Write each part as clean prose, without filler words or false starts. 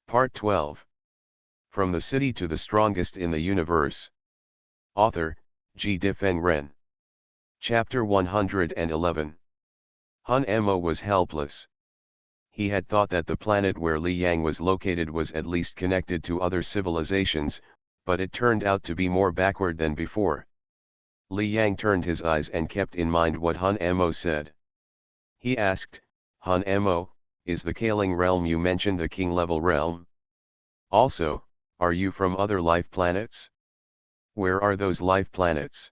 Part 12. From the City to the Strongest in the Universe. Author, G. Difeng Ren. Chapter 111. Han Mo was helpless. He had thought that the planet where Li Yang was located was at least connected to other civilizations, but it turned out to be more backward than before. Li Yang turned his eyes and kept in mind what Han Mo said. He asked, Han Mo, is the Kaling realm you mentioned the king-level realm? Also, are you from other life planets? Where are those life planets?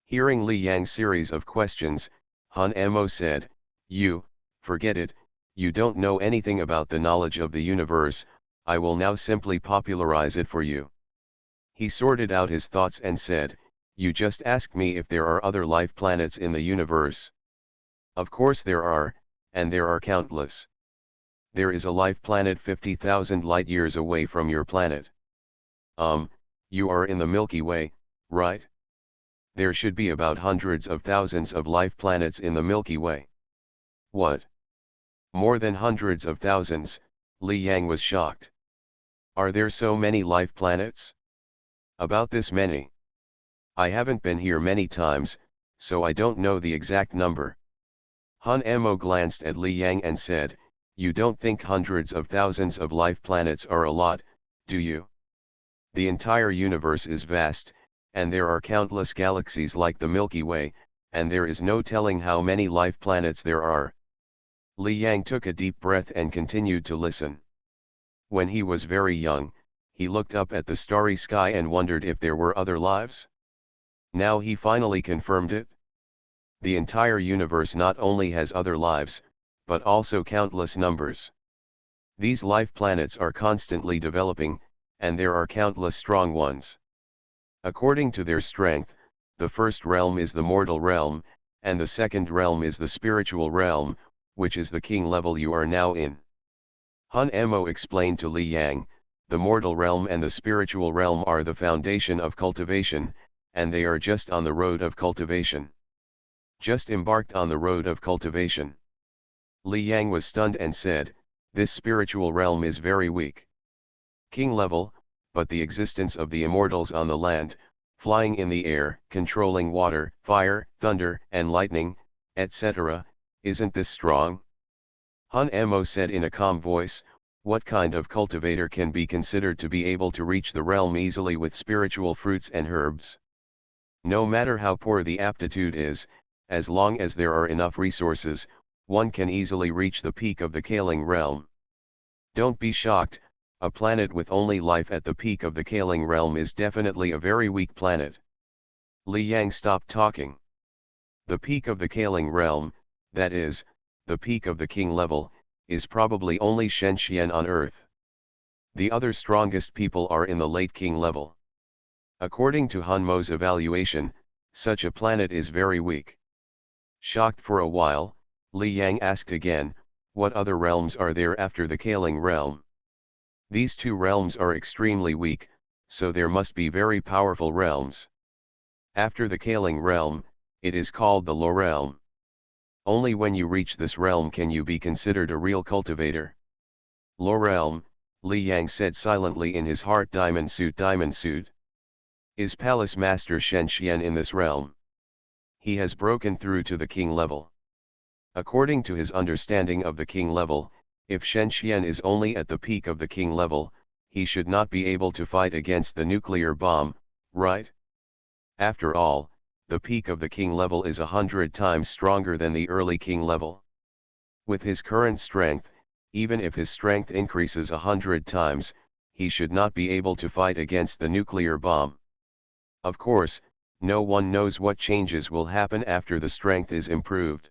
Hearing Li Yang's series of questions, Han Mo said, forget it, you don't know anything about the knowledge of the universe, I will now simply popularize it for you. He sorted out his thoughts and said, you just asked me if there are other life planets in the universe. Of course there are, and there are countless. There is a life planet 50,000 light-years away from your planet. You are in the Milky Way, right? There should be about hundreds of thousands of life planets in the Milky Way. What? More than hundreds of thousands, Li Yang was shocked. Are there so many life planets? About this many. I haven't been here many times, so I don't know the exact number. Han Mo glanced at Li Yang and said, you don't think hundreds of thousands of life planets are a lot, do you? The entire universe is vast, and there are countless galaxies like the Milky Way, and there is no telling how many life planets there are. Li Yang took a deep breath and continued to listen. When he was very young, he looked up at the starry sky and wondered if there were other lives. Now he finally confirmed it. The entire universe not only has other lives, but also countless numbers. These life planets are constantly developing, and there are countless strong ones. According to their strength, the first realm is the mortal realm, and the second realm is the spiritual realm, which is the king level you are now in. Han Mo explained to Li Yang, the mortal realm and the spiritual realm are the foundation of cultivation, and they are just on the road of cultivation. Just embarked on the road of cultivation. Li Yang was stunned and said, this spiritual realm is very weak. King level, but the existence of the immortals on the land, flying in the air, controlling water, fire, thunder, and lightning, etc., isn't this strong? Han Mo said in a calm voice, what kind of cultivator can be considered to be able to reach the realm easily with spiritual fruits and herbs? No matter how poor the aptitude is, as long as there are enough resources, one can easily reach the peak of the Kaling realm. Don't be shocked, a planet with only life at the peak of the Kaling realm is definitely a very weak planet. Li Yang stopped talking. The peak of the Kaling realm, that is, the peak of the king level, is probably only Shenxian on Earth. The other strongest people are in the late king level. According to Han Mo's evaluation, such a planet is very weak. Shocked for a while, Li Yang asked again, what other realms are there after the Kaling realm? These two realms are extremely weak, so there must be very powerful realms. After the Kaling realm, it is called the low realm. Only when you reach this realm can you be considered a real cultivator. Low realm, Li Yang said silently in his heart. Diamond suit. Is Palace Master Shenxian in this realm? He has broken through to the king level. According to his understanding of the king level, if Shenxian is only at the peak of the king level, he should not be able to fight against the nuclear bomb, right? After all, the peak of the king level is 100 times stronger than the early king level. With his current strength, even if his strength increases 100 times, he should not be able to fight against the nuclear bomb. Of course, no one knows what changes will happen after the strength is improved.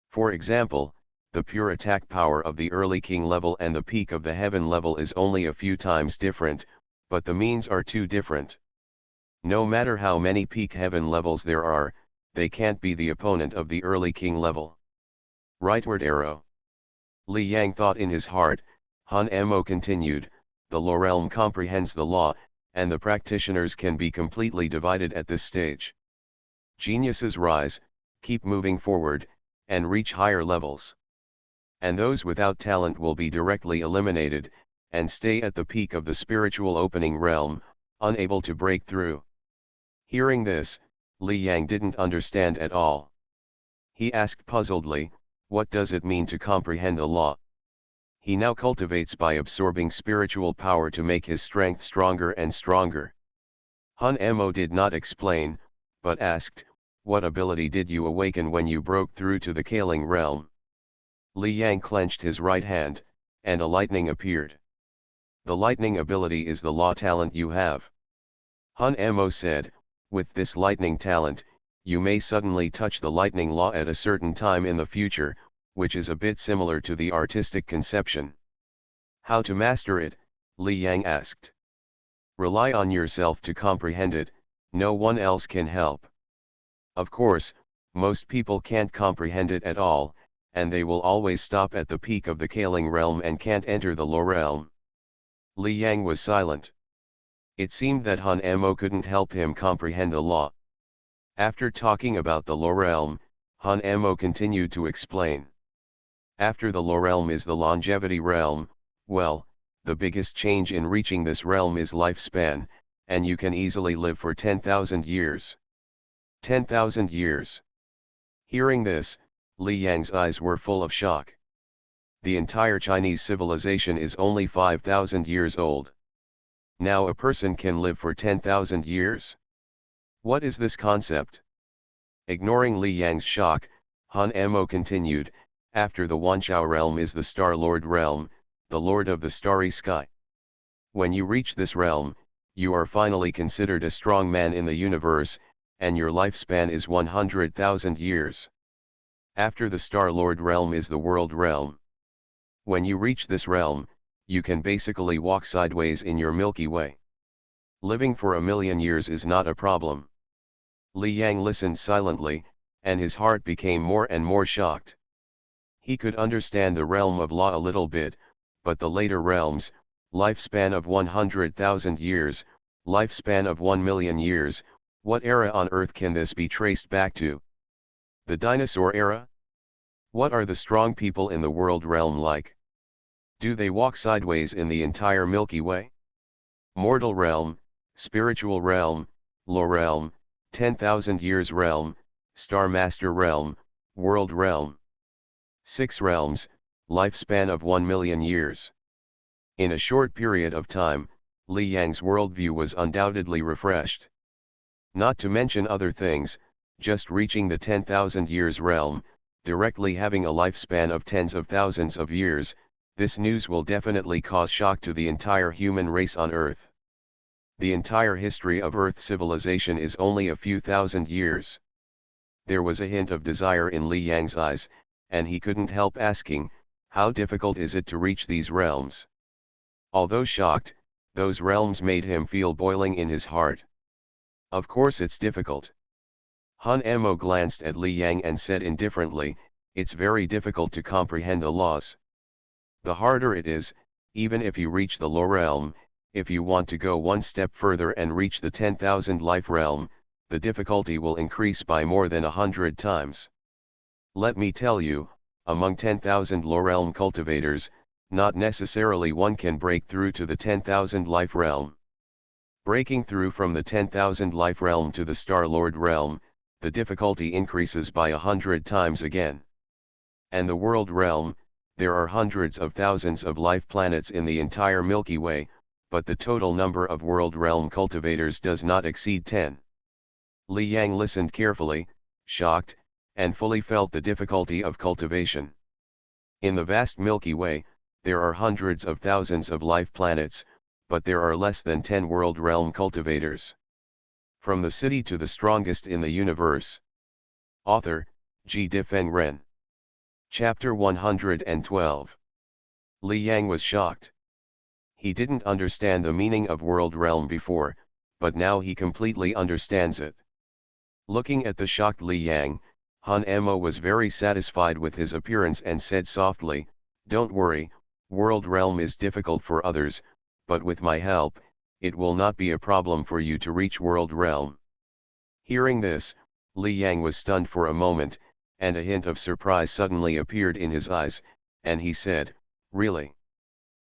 For example, the pure attack power of the early king level and the peak of the heaven level is only a few times different, but the means are too different. No matter how many peak heaven levels there are, they can't be the opponent of the early king level. Rightward arrow. Li Yang thought in his heart. Han Mo continued, the low realm comprehends the law, and the practitioners can be completely divided at this stage. Geniuses rise, keep moving forward, and reach higher levels. And those without talent will be directly eliminated, and stay at the peak of the spiritual opening realm, unable to break through. Hearing this, Li Yang didn't understand at all. He asked puzzledly, what does it mean to comprehend the law? He now cultivates by absorbing spiritual power to make his strength stronger and stronger. Hun Mo did not explain, but asked, what ability did you awaken when you broke through to the Kaling realm? Li Yang clenched his right hand, and a lightning appeared. The lightning ability is the law talent you have. Hun Mo said, with this lightning talent, you may suddenly touch the lightning law at a certain time in the future, which is a bit similar to the artistic conception. How to master it? Li Yang asked. Rely on yourself to comprehend it, no one else can help. Of course, most people can't comprehend it at all, and they will always stop at the peak of the Kaling realm and can't enter the Law realm. Li Yang was silent. It seemed that Hun Mo couldn't help him comprehend the law. After talking about the Law realm, Hun Mo continued to explain. After the Law realm is the longevity realm. Well, the biggest change in reaching this realm is lifespan, and you can easily live for 10,000 years. 10,000 years. Hearing this, Li Yang's eyes were full of shock. The entire Chinese civilization is only 5,000 years old. Now a person can live for 10,000 years? What is this concept? Ignoring Li Yang's shock, Han Mo continued, after the Wanchao realm is the Star Lord realm, the Lord of the Starry Sky. When you reach this realm, you are finally considered a strong man in the universe, and your lifespan is 100,000 years. After the Star Lord realm is the World realm. When you reach this realm, you can basically walk sideways in your Milky Way. Living for 1,000,000 years is not a problem. Li Yang listened silently, and his heart became more and more shocked. He could understand the realm of law a little bit, but the later realms, lifespan of 100,000 years, lifespan of 1,000,000 years, what era on Earth can this be traced back to? The dinosaur era? What are the strong people in the world realm like? Do they walk sideways in the entire Milky Way? Mortal realm, spiritual realm, law realm, 10,000 years realm, Star Master realm, world realm. 6 realms, lifespan of 1,000,000 years. In a short period of time, Li Yang's worldview was undoubtedly refreshed. Not to mention other things, just reaching the 10,000 years realm, directly having a lifespan of tens of thousands of years, this news will definitely cause shock to the entire human race on Earth. The entire history of Earth civilization is only a few thousand years. There was a hint of desire in Li Yang's eyes, and he couldn't help asking, how difficult is it to reach these realms? Although shocked, those realms made him feel boiling in his heart. Of course it's difficult. Han Mo glanced at Li Yang and said indifferently, it's very difficult to comprehend the laws. The harder it is, even if you reach the law realm, if you want to go one step further and reach the 10,000 life realm, the difficulty will increase by more than 100 times. Let me tell you, among 10,000 law realm cultivators, not necessarily one can break through to the 10,000 life realm. Breaking through from the 10,000 life realm to the Star Lord realm, the difficulty increases by 100 times again. And the world realm, there are hundreds of thousands of life planets in the entire Milky Way, but the total number of world realm cultivators does not exceed 10. Li Yang listened carefully, shocked, and fully felt the difficulty of cultivation. In the vast Milky Way, there are hundreds of thousands of life planets, but there are less than 10 world realm cultivators. From the city to the strongest in the universe. Author, G. Difeng Ren. Chapter 112. Li Yang was shocked. He didn't understand the meaning of world realm before, but now he completely understands it. Looking at the shocked Li Yang, Han Mo was very satisfied with his appearance and said softly, don't worry, world realm is difficult for others, but with my help, it will not be a problem for you to reach world realm. Hearing this, Li Yang was stunned for a moment, and a hint of surprise suddenly appeared in his eyes, and he said, really?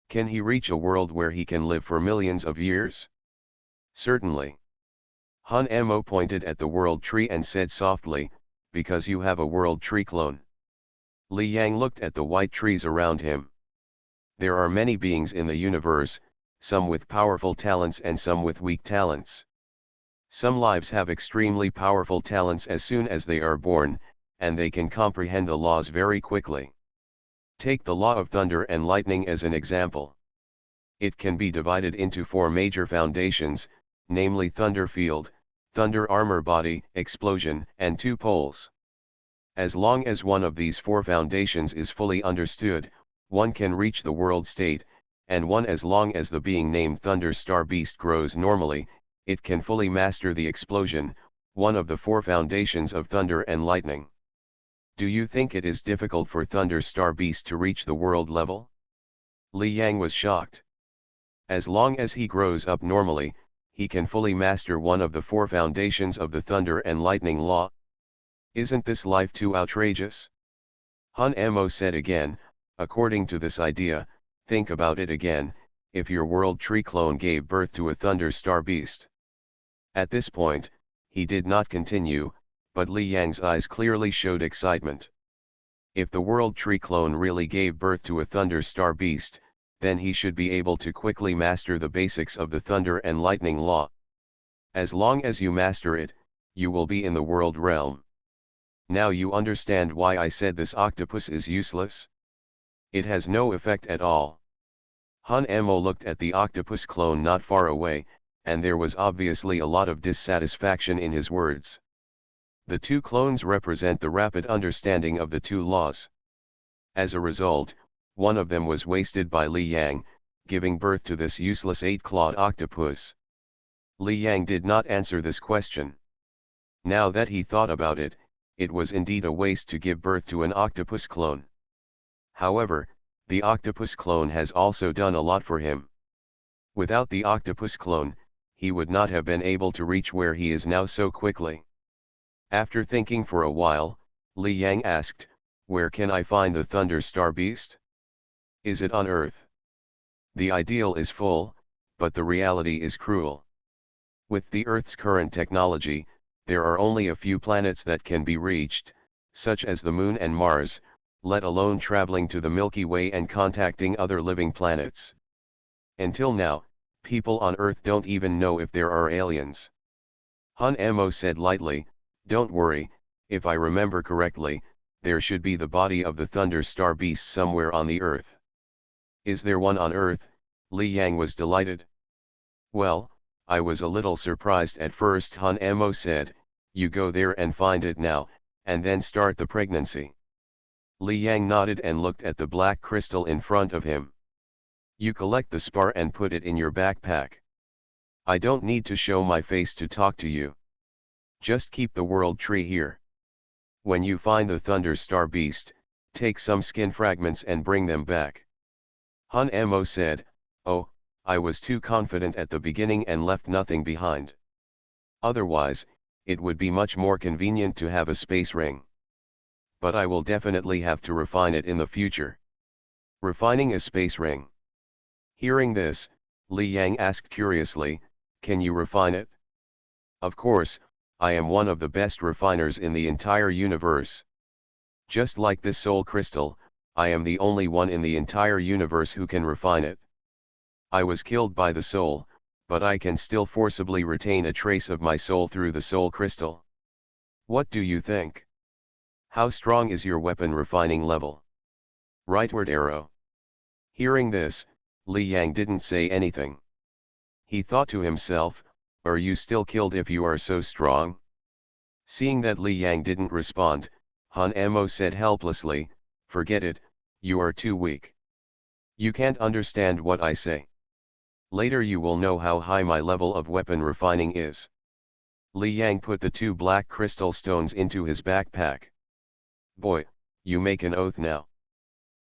Can he reach a world where he can live for millions of years? Certainly. Han Mo pointed at the world tree and said softly, because you have a world tree clone. Li Yang looked at the white trees around him. There are many beings in the universe, some with powerful talents and some with weak talents. Some lives have extremely powerful talents as soon as they are born, and they can comprehend the laws very quickly. Take the law of thunder and lightning as an example. It can be divided into four major foundations, namely thunder field, thunder armor body, explosion, and two poles. As long as one of these four foundations is fully understood, one can reach the world state, and one as long as the being named Thunder Star Beast grows normally, it can fully master the explosion, one of the four foundations of thunder and lightning. Do you think it is difficult for Thunder Star Beast to reach the world level? Li Yang was shocked. As long as he grows up normally, he can fully master one of the four foundations of the thunder and lightning law. Isn't this life too outrageous? Han Mo said again, according to this idea, think about it again, if your world tree clone gave birth to a thunder star beast. At this point, he did not continue, but Li Yang's eyes clearly showed excitement. If the world tree clone really gave birth to a thunder star beast, then he should be able to quickly master the basics of the thunder and lightning law. As long as you master it, you will be in the world realm. Now you understand why I said this octopus is useless? It has no effect at all. Han Mo looked at the octopus clone not far away, and there was obviously a lot of dissatisfaction in his words. The two clones represent the rapid understanding of the two laws. As a result, one of them was wasted by Li Yang, giving birth to this useless eight-clawed octopus. Li Yang did not answer this question. Now that he thought about it, it was indeed a waste to give birth to an octopus clone. However, the octopus clone has also done a lot for him. Without the octopus clone, he would not have been able to reach where he is now so quickly. After thinking for a while, Li Yang asked, "Where can I find the Thunder Star Beast? Is it on Earth?" The ideal is full, but the reality is cruel. With the Earth's current technology, there are only a few planets that can be reached, such as the Moon and Mars, let alone traveling to the Milky Way and contacting other living planets. Until now, people on Earth don't even know if there are aliens. Han Mo said lightly, "Don't worry, if I remember correctly, there should be the body of the Thunder Star Beast somewhere on the Earth." "Is there one on Earth?" Li Yang was delighted. "Well, I was a little surprised at first," Han Mo said. "You go there and find it now, and then start the pregnancy." Li Yang nodded and looked at the black crystal in front of him. "You collect the spar and put it in your backpack. I don't need to show my face to talk to you. Just keep the world tree here. When you find the Thunder Star Beast, take some skin fragments and bring them back." Han Mo said, "Oh, I was too confident at the beginning and left nothing behind. Otherwise, it would be much more convenient to have a space ring. But I will definitely have to refine it in the future." "Refining a space ring?" Hearing this, Li Yang asked curiously, "Can you refine it?" "Of course, I am one of the best refiners in the entire universe. Just like this soul crystal, I am the only one in the entire universe who can refine it. I was killed by the soul, but I can still forcibly retain a trace of my soul through the soul crystal. What do you think? How strong is your weapon refining level?" "Rightward arrow." Hearing this, Li Yang didn't say anything. He thought to himself, "Are you still killed if you are so strong?" Seeing that Li Yang didn't respond, Han Mo said helplessly, "Forget it, you are too weak. You can't understand what I say. Later you will know how high my level of weapon refining is." Li Yang put the two black crystal stones into his backpack. "Boy, you make an oath now.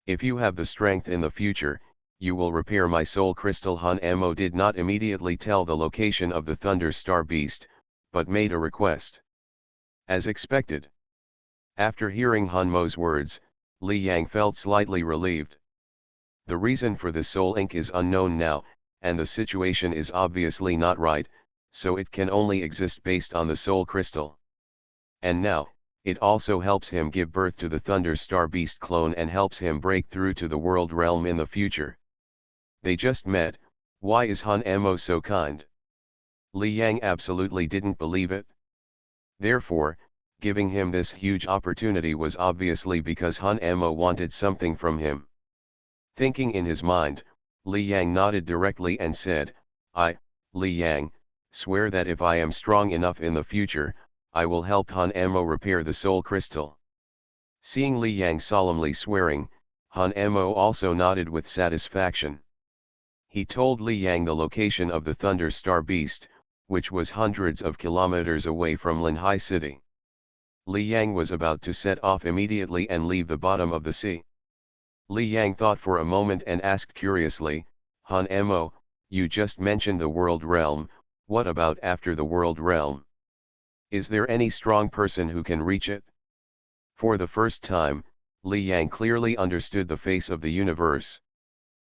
If you have the strength in the future, you will repair my soul crystal." Han Mo did not immediately tell the location of the Thunder Star Beast, but made a request. As expected. After hearing Han Mo's words, Li Yang felt slightly relieved. The reason for the Soul Ink is unknown now, and the situation is obviously not right, so it can only exist based on the Soul Crystal. And now, it also helps him give birth to the Thunder Star Beast clone and helps him break through to the world realm in the future. They just met. Why is Han Emo so kind? Li Yang absolutely didn't believe it. Therefore, giving him this huge opportunity was obviously because Han Emo wanted something from him. Thinking in his mind, Li Yang nodded directly and said, I, Li Yang, swear that if I am strong enough in the future, I will help Han Emo repair the Soul Crystal. Seeing Li Yang solemnly swearing, Han Emo also nodded with satisfaction. He told Li Yang the location of the Thunder Star Beast, which was hundreds of kilometers away from Linhai City. Li Yang was about to set off immediately and leave the bottom of the sea. Li Yang thought for a moment and asked curiously, Han Emo, you just mentioned the world realm, what about after the world realm? Is there any strong person who can reach it? For the first time, Li Yang clearly understood the face of the universe.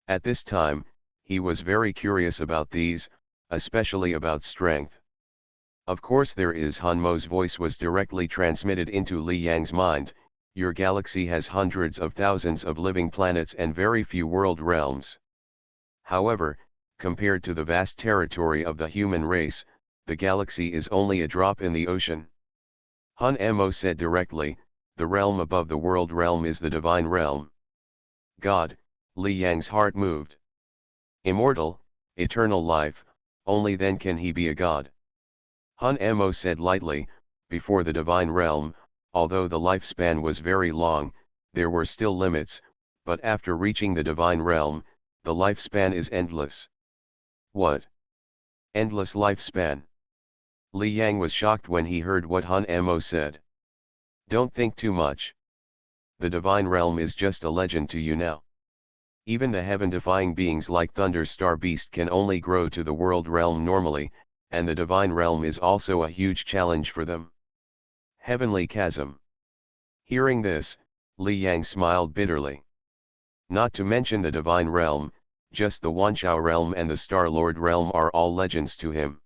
At this time, he was very curious about these, especially about strength. Of course there is. Han Mo's voice was directly transmitted into Li Yang's mind. Your galaxy has hundreds of thousands of living planets and very few world realms. However, compared to the vast territory of the human race, the galaxy is only a drop in the ocean. Han Emo said directly, the realm above the world realm is the divine realm. God, Li Yang's heart moved. Immortal, eternal life, only then can he be a god. Han Emo said lightly, before the divine realm, although the lifespan was very long, there were still limits, but after reaching the divine realm, the lifespan is endless. What? Endless lifespan? Li Yang was shocked when he heard what Han Emo said. Don't think too much. The divine realm is just a legend to you now. Even the heaven-defying beings like Thunder Star Beast can only grow to the world realm normally, and the divine realm is also a huge challenge for them. Heavenly chasm. Hearing this, Li Yang smiled bitterly. Not to mention the divine realm, just the Wanchao realm and the Star Lord realm are all legends to him.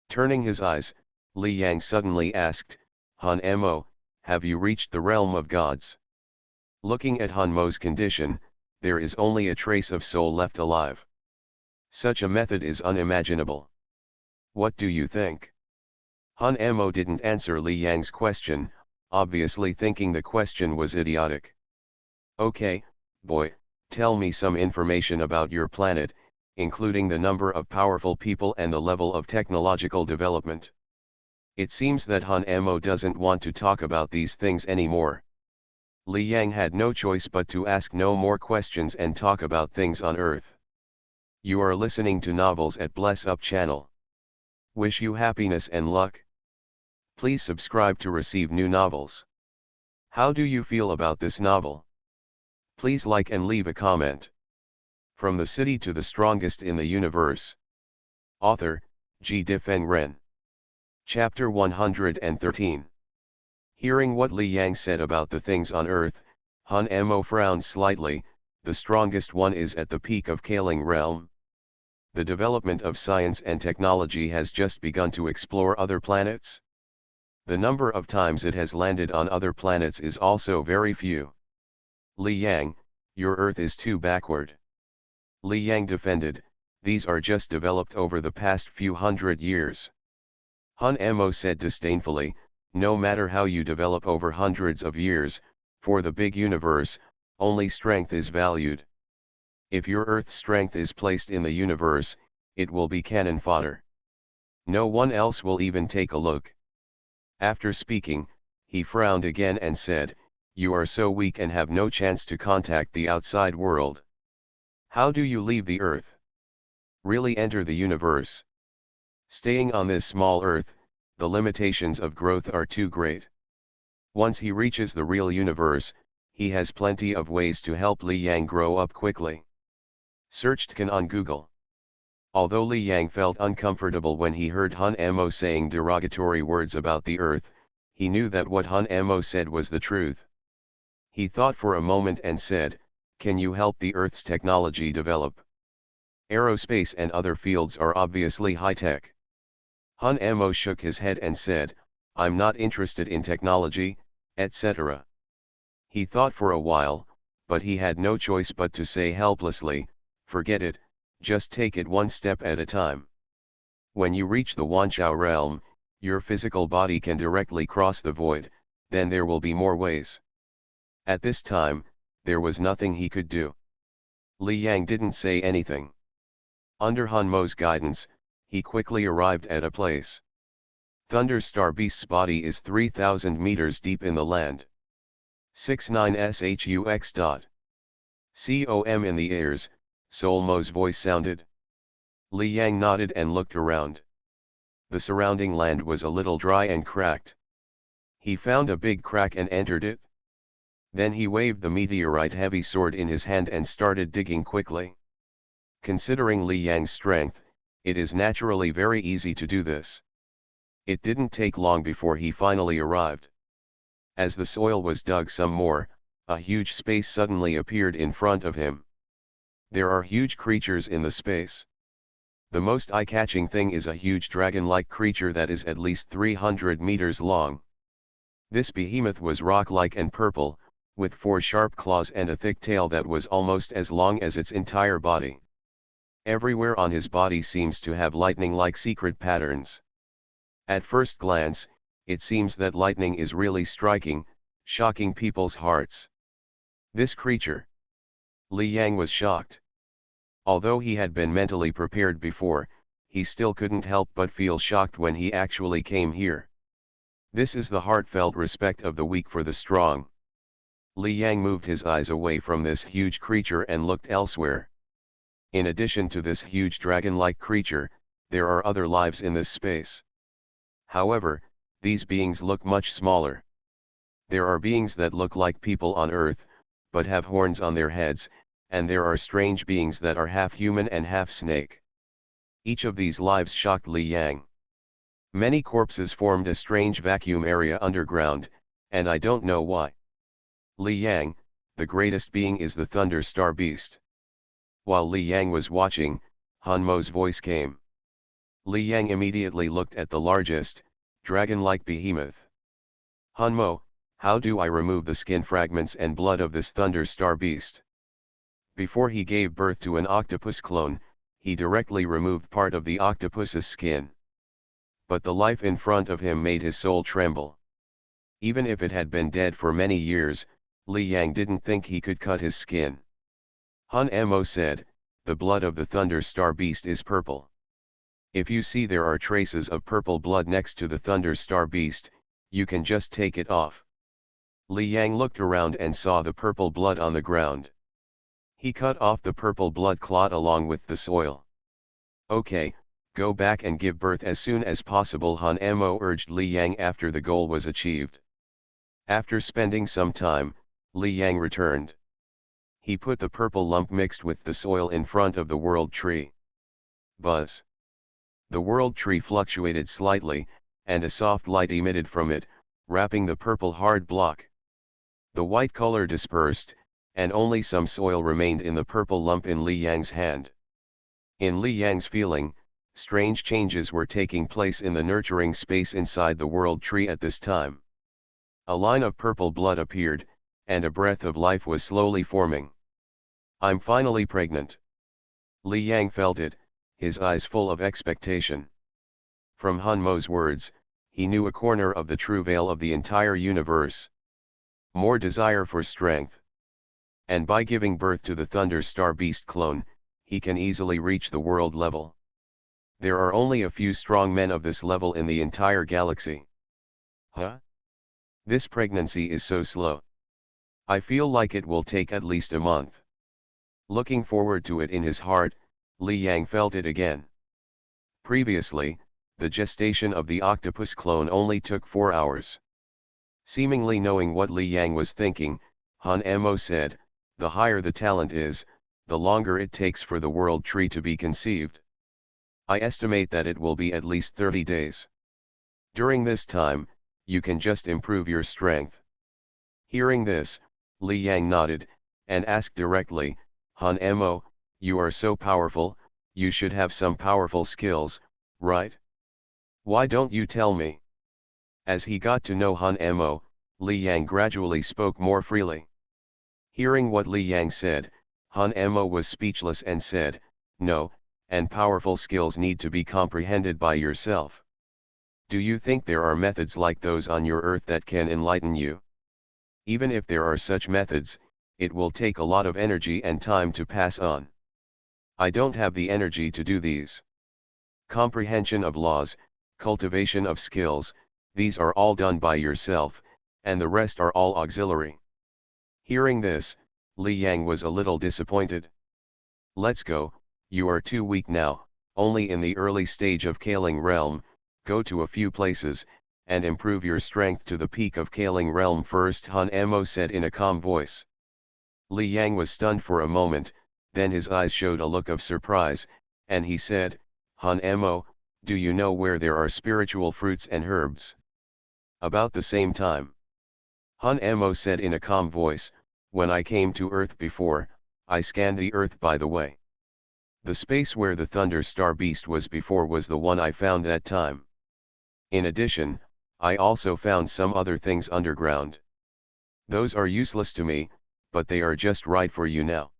Turning his eyes, Li Yang suddenly asked, Han Emo, have you reached the realm of gods? Looking at Han Mo's condition, there is only a trace of soul left alive. Such a method is unimaginable. What do you think? Han Emo didn't answer Li Yang's question, obviously thinking the question was idiotic. Okay, boy, tell me some information about your planet, including the number of powerful people and the level of technological development. It seems that Han Emo doesn't want to talk about these things anymore. Li Yang had no choice but to ask no more questions and talk about things on Earth. You are listening to Novels at Bless Up channel. Wish you happiness and luck. Please subscribe to receive new novels. How do you feel about this novel? Please like and leave a comment. From the City to the Strongest in the Universe. Author, G. Difeng Ren. Chapter 113. Hearing what Li Yang said about the things on Earth, Han Emo frowned slightly. The strongest one is at the peak of Kaling realm. The development of science and technology has just begun to explore other planets. The number of times it has landed on other planets is also very few. Li Yang, your Earth is too backward. Li Yang defended, these are just developed over the past few hundred years. Han Emo said disdainfully, no matter how you develop over hundreds of years, for the big universe, only strength is valued. If your Earth's strength is placed in the universe, it will be cannon fodder. No one else will even take a look. After speaking, he frowned again and said, you are so weak and have no chance to contact the outside world. How do you leave the Earth? Really enter the universe? Staying on this small Earth, the limitations of growth are too great. Once he reaches the real universe, he has plenty of ways to help Li Yang grow up quickly. Searched Can on Google. Although Li Yang felt uncomfortable when he heard Han Emo saying derogatory words about the Earth, he knew that what Han Emo said was the truth. He thought for a moment and said, Can you help the Earth's technology develop? Aerospace and other fields are obviously high-tech. Han Mo shook his head and said, I'm not interested in technology, etc. He thought for a while, but he had no choice but to say helplessly, forget it, just take it one step at a time. When you reach the Wanchao realm, your physical body can directly cross the void, then there will be more ways. At this time, there was nothing he could do. Li Yang didn't say anything. Under Han Mo's guidance, he quickly arrived at a place. Thunder Star Beast's body is 3,000 meters deep in the land. 69 shux. Com in the ears, Sol Mo's voice sounded. Li Yang nodded and looked around. The surrounding land was a little dry and cracked. He found a big crack and entered it. Then he waved the meteorite-heavy sword in his hand and started digging quickly. Considering Li Yang's strength, it is naturally very easy to do this. It didn't take long before he finally arrived. As the soil was dug some more, a huge space suddenly appeared in front of him. There are huge creatures in the space. The most eye-catching thing is a huge dragon-like creature that is at least 300 meters long. This behemoth was rock-like and purple, with 4 sharp claws and a thick tail that was almost as long as its entire body. Everywhere on his body seems to have lightning-like secret patterns. At first glance, it seems that lightning is really striking, shocking people's hearts. This creature. Li Yang was shocked. Although he had been mentally prepared before, he still couldn't help but feel shocked when he actually came here. This is the heartfelt respect of the weak for the strong. Li Yang moved his eyes away from this huge creature and looked elsewhere. In addition to this huge dragon-like creature, there are other lives in this space. However, these beings look much smaller. There are beings that look like people on Earth, but have horns on their heads, and there are strange beings that are half human and half snake. Each of these lives shocked Li Yang. Many corpses formed a strange vacuum area underground, and I don't know why. Li Yang, the greatest being is the Thunder Star Beast. While Li Yang was watching, Han Mo's voice came. Li Yang immediately looked at the largest, dragon-like behemoth. Han Mo, how do I remove the skin fragments and blood of this Thunder Star Beast? Before he gave birth to an octopus clone, he directly removed part of the octopus's skin. But the life in front of him made his soul tremble. Even if it had been dead for many years, Li Yang didn't think he could cut his skin. Han Mo said, the blood of the Thunder Star Beast is purple. If you see there are traces of purple blood next to the Thunder Star Beast, you can just take it off. Li Yang looked around and saw the purple blood on the ground. He cut off the purple blood clot along with the soil. Okay, go back and give birth as soon as possible, Han Mo urged Li Yang after the goal was achieved. After spending some time, Li Yang returned. He put the purple lump mixed with the soil in front of the world tree. Buzz. The world tree fluctuated slightly, and a soft light emitted from it, wrapping the purple hard block. The white color dispersed, and only some soil remained in the purple lump in Li Yang's hand. In Li Yang's feeling, strange changes were taking place in the nurturing space inside the world tree at this time. A line of purple blood appeared, and a breath of life was slowly forming. I'm finally pregnant. Li Yang felt it, his eyes full of expectation. From Han Mo's words, he knew a corner of the true veil of the entire universe. More desire for strength. And by giving birth to the Thunder Star Beast clone, he can easily reach the world level. There are only a few strong men of this level in the entire galaxy. Huh? This pregnancy is so slow. I feel like it will take at least a month. Looking forward to it in his heart, Li Yang felt it again. Previously, the gestation of the octopus clone only took 4 hours. Seemingly knowing what Li Yang was thinking, Han Mo said, the higher the talent is, the longer it takes for the world tree to be conceived. I estimate that it will be at least 30 days. During this time, you can just improve your strength. Hearing this, Li Yang nodded, and asked directly, "Han Mo, you are so powerful, you should have some powerful skills, right? Why don't you tell me?" As he got to know Han Mo, Li Yang gradually spoke more freely. Hearing what Li Yang said, Han Mo was speechless and said, "No, and powerful skills need to be comprehended by yourself. Do you think there are methods like those on your earth that can enlighten you? Even if there are such methods, it will take a lot of energy and time to pass on. I don't have the energy to do these. Comprehension of laws, cultivation of skills, these are all done by yourself, and the rest are all auxiliary." Hearing this, Li Yang was a little disappointed. "Let's go, you are too weak now, only in the early stage of Kaling Realm, go to a few places, and improve your strength to the peak of Kaling Realm first," Han Mo said in a calm voice. Li Yang was stunned for a moment, then his eyes showed a look of surprise, and he said, "Han Mo, do you know where there are spiritual fruits and herbs?" "About the same time," Han Mo said in a calm voice, "when I came to Earth before, I scanned the Earth by the way. The space where the Thunder Star Beast was before was the one I found that time. In addition, I also found some other things underground. Those are useless to me, but they are just right for you now."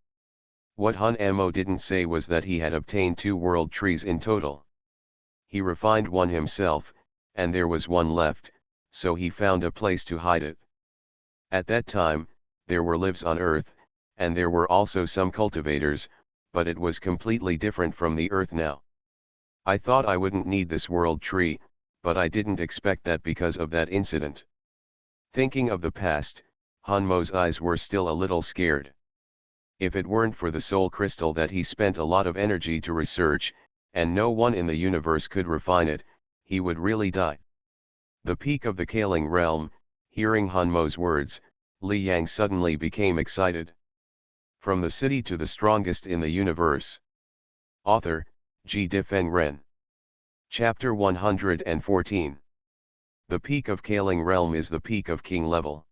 What Han Mo didn't say was that he had obtained 2 world trees in total. He refined one himself, and there was one left, so he found a place to hide it. At that time, there were lives on Earth, and there were also some cultivators, but it was completely different from the Earth now. I thought I wouldn't need this world tree, but I didn't expect that because of that incident. Thinking of the past, Han Mo's eyes were still a little scared. If it weren't for the soul crystal that he spent a lot of energy to research, and no one in the universe could refine it, he would really die. The peak of the Kaling realm, hearing Han Mo's words, Li Yang suddenly became excited. From the city to the strongest in the universe. Author, Ji Difeng Ren. Chapter 114. The peak of Kaling realm is the peak of king level.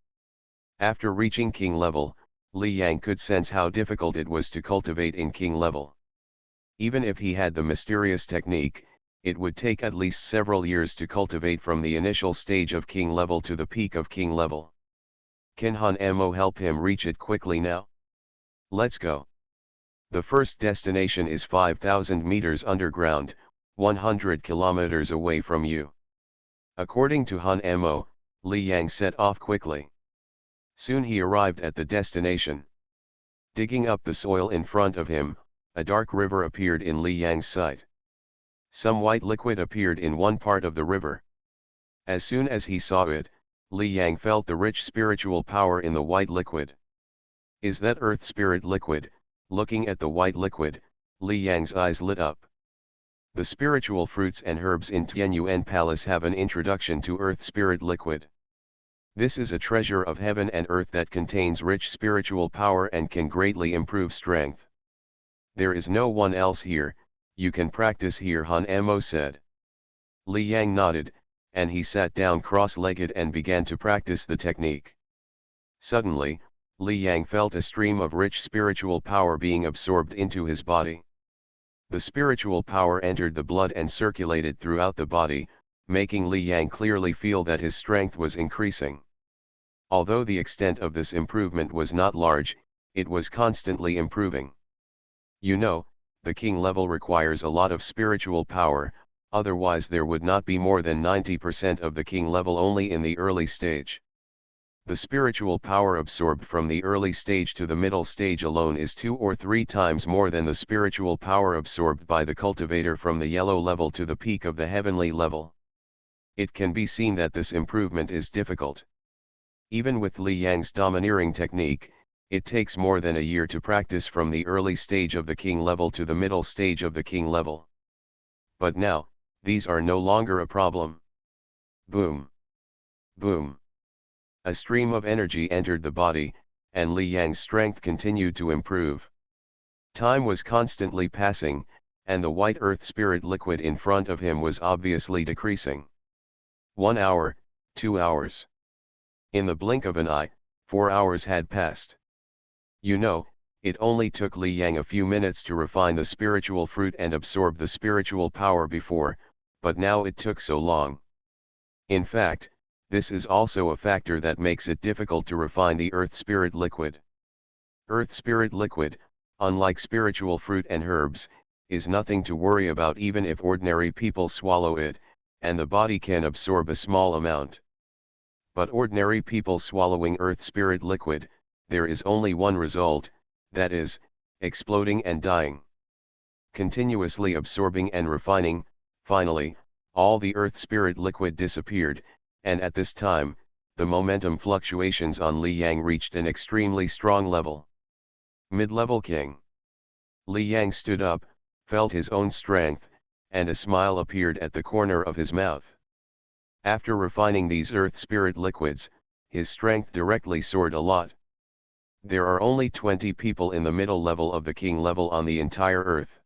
After reaching king level, Li Yang could sense how difficult it was to cultivate in king level. Even if he had the mysterious technique, it would take at least several years to cultivate from the initial stage of king level to the peak of king level. Can Han Mo help him reach it quickly now? Let's go. The first destination is 5,000 meters underground, 100 kilometers away from you. According to Han Mo, Li Yang set off quickly. Soon he arrived at the destination. Digging up the soil in front of him, a dark river appeared in Li Yang's sight. Some white liquid appeared in one part of the river. As soon as he saw it, Li Yang felt the rich spiritual power in the white liquid. Is that earth spirit liquid? Looking at the white liquid, Li Yang's eyes lit up. The spiritual fruits and herbs in Tianyuan Palace have an introduction to earth spirit liquid. This is a treasure of heaven and earth that contains rich spiritual power and can greatly improve strength. There is no one else here, you can practice here, Han Mo said. Li Yang nodded, and he sat down cross-legged and began to practice the technique. Suddenly, Li Yang felt a stream of rich spiritual power being absorbed into his body. The spiritual power entered the blood and circulated throughout the body, making Li Yang clearly feel that his strength was increasing. Although the extent of this improvement was not large, it was constantly improving. You know, the king level requires a lot of spiritual power, otherwise there would not be more than 90% of the king level only in the early stage. The spiritual power absorbed from the early stage to the middle stage alone is 2 or 3 times more than the spiritual power absorbed by the cultivator from the yellow level to the peak of the heavenly level. It can be seen that this improvement is difficult. Even with Li Yang's domineering technique, it takes more than a year to practice from the early stage of the king level to the middle stage of the king level. But now, these are no longer a problem. Boom! Boom! A stream of energy entered the body, and Li Yang's strength continued to improve. Time was constantly passing, and the white earth spirit liquid in front of him was obviously decreasing. 1 hour, 2 hours. In the blink of an eye, 4 hours had passed. You know, it only took Li Yang a few minutes to refine the spiritual fruit and absorb the spiritual power before, but now it took so long. In fact, this is also a factor that makes it difficult to refine the earth spirit liquid. Earth spirit liquid, unlike spiritual fruit and herbs, is nothing to worry about even if ordinary people swallow it, and the body can absorb a small amount. But ordinary people swallowing earth spirit liquid, there is only one result, that is, exploding and dying. Continuously absorbing and refining, finally, all the earth spirit liquid disappeared, and at this time, the momentum fluctuations on Li Yang reached an extremely strong level. Mid-level king. Li Yang stood up, felt his own strength, and a smile appeared at the corner of his mouth. After refining these earth spirit liquids, his strength directly soared a lot. There are only 20 people in the middle level of the king level on the entire earth.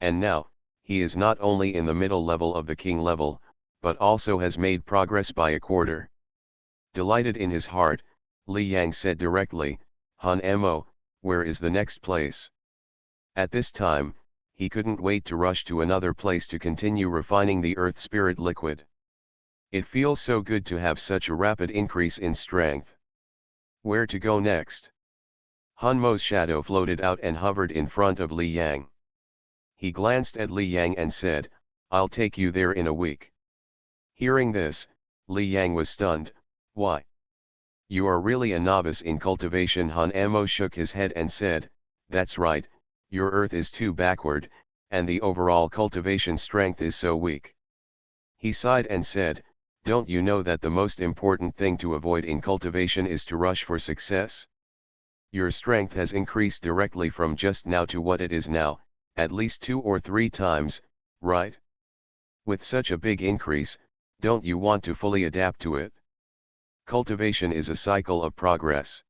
And now, he is not only in the middle level of the king level, but also has made progress by a quarter. Delighted in his heart, Li Yang said directly, "Han Mo, where is the next place?" At this time, he couldn't wait to rush to another place to continue refining the earth spirit liquid. It feels so good to have such a rapid increase in strength. Where to go next? Han Mo's shadow floated out and hovered in front of Li Yang. He glanced at Li Yang and said, "I'll take you there in a week." Hearing this, Li Yang was stunned. "Why? You are really a novice in cultivation." Han Mo shook his head and said, "That's right, your earth is too backward, and the overall cultivation strength is so weak." He sighed and said, "Don't you know that the most important thing to avoid in cultivation is to rush for success? Your strength has increased directly from just now to what it is now, at least 2 or 3 times, right? With such a big increase, don't you want to fully adapt to it? Cultivation is a cycle of progress.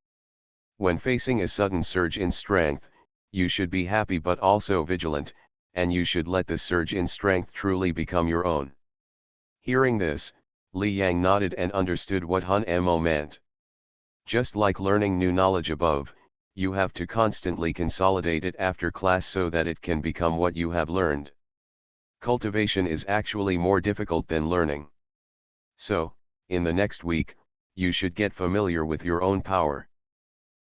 When facing a sudden surge in strength, you should be happy but also vigilant, and you should let the surge in strength truly become your own." Hearing this, Li Yang nodded and understood what Han Mo meant. Just like learning new knowledge above, you have to constantly consolidate it after class so that it can become what you have learned. Cultivation is actually more difficult than learning. So, in the next week, you should get familiar with your own power.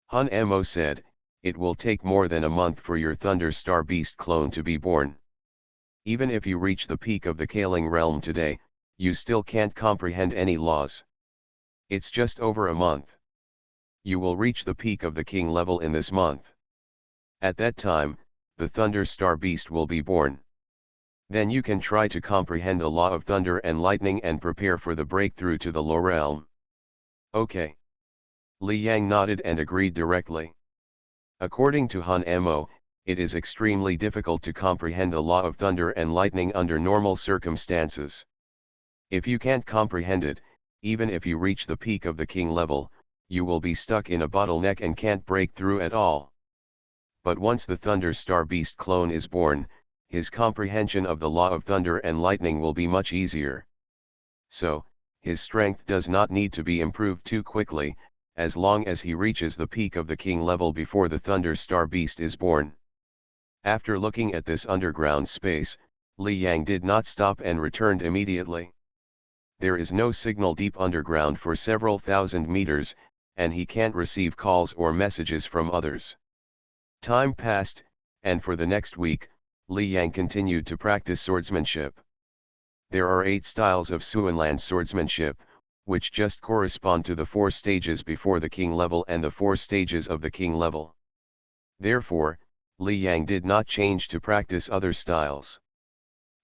Han Mo said, "It will take more than a month for your Thunder Star Beast clone to be born. Even if you reach the peak of the Kaling realm today, you still can't comprehend any laws. It's just over a month. You will reach the peak of the king level in this month. At that time, the Thunder Star Beast will be born. Then you can try to comprehend the law of thunder and lightning and prepare for the breakthrough to the low realm." Okay. Li Yang nodded and agreed directly. According to Han Mo, it is extremely difficult to comprehend the law of thunder and lightning under normal circumstances. If you can't comprehend it, even if you reach the peak of the king level, you will be stuck in a bottleneck and can't break through at all. But once the Thunder Star Beast clone is born, his comprehension of the law of thunder and lightning will be much easier. So, his strength does not need to be improved too quickly, as long as he reaches the peak of the king level before the Thunder Star Beast is born. After looking at this underground space, Li Yang did not stop and returned immediately. There is no signal deep underground for several thousand meters, and he can't receive calls or messages from others. Time passed, and for the next week, Li Yang continued to practice swordsmanship. There are 8 styles of Suanlan swordsmanship, which just correspond to the 4 stages before the king level and the 4 stages of the king level. Therefore, Li Yang did not change to practice other styles.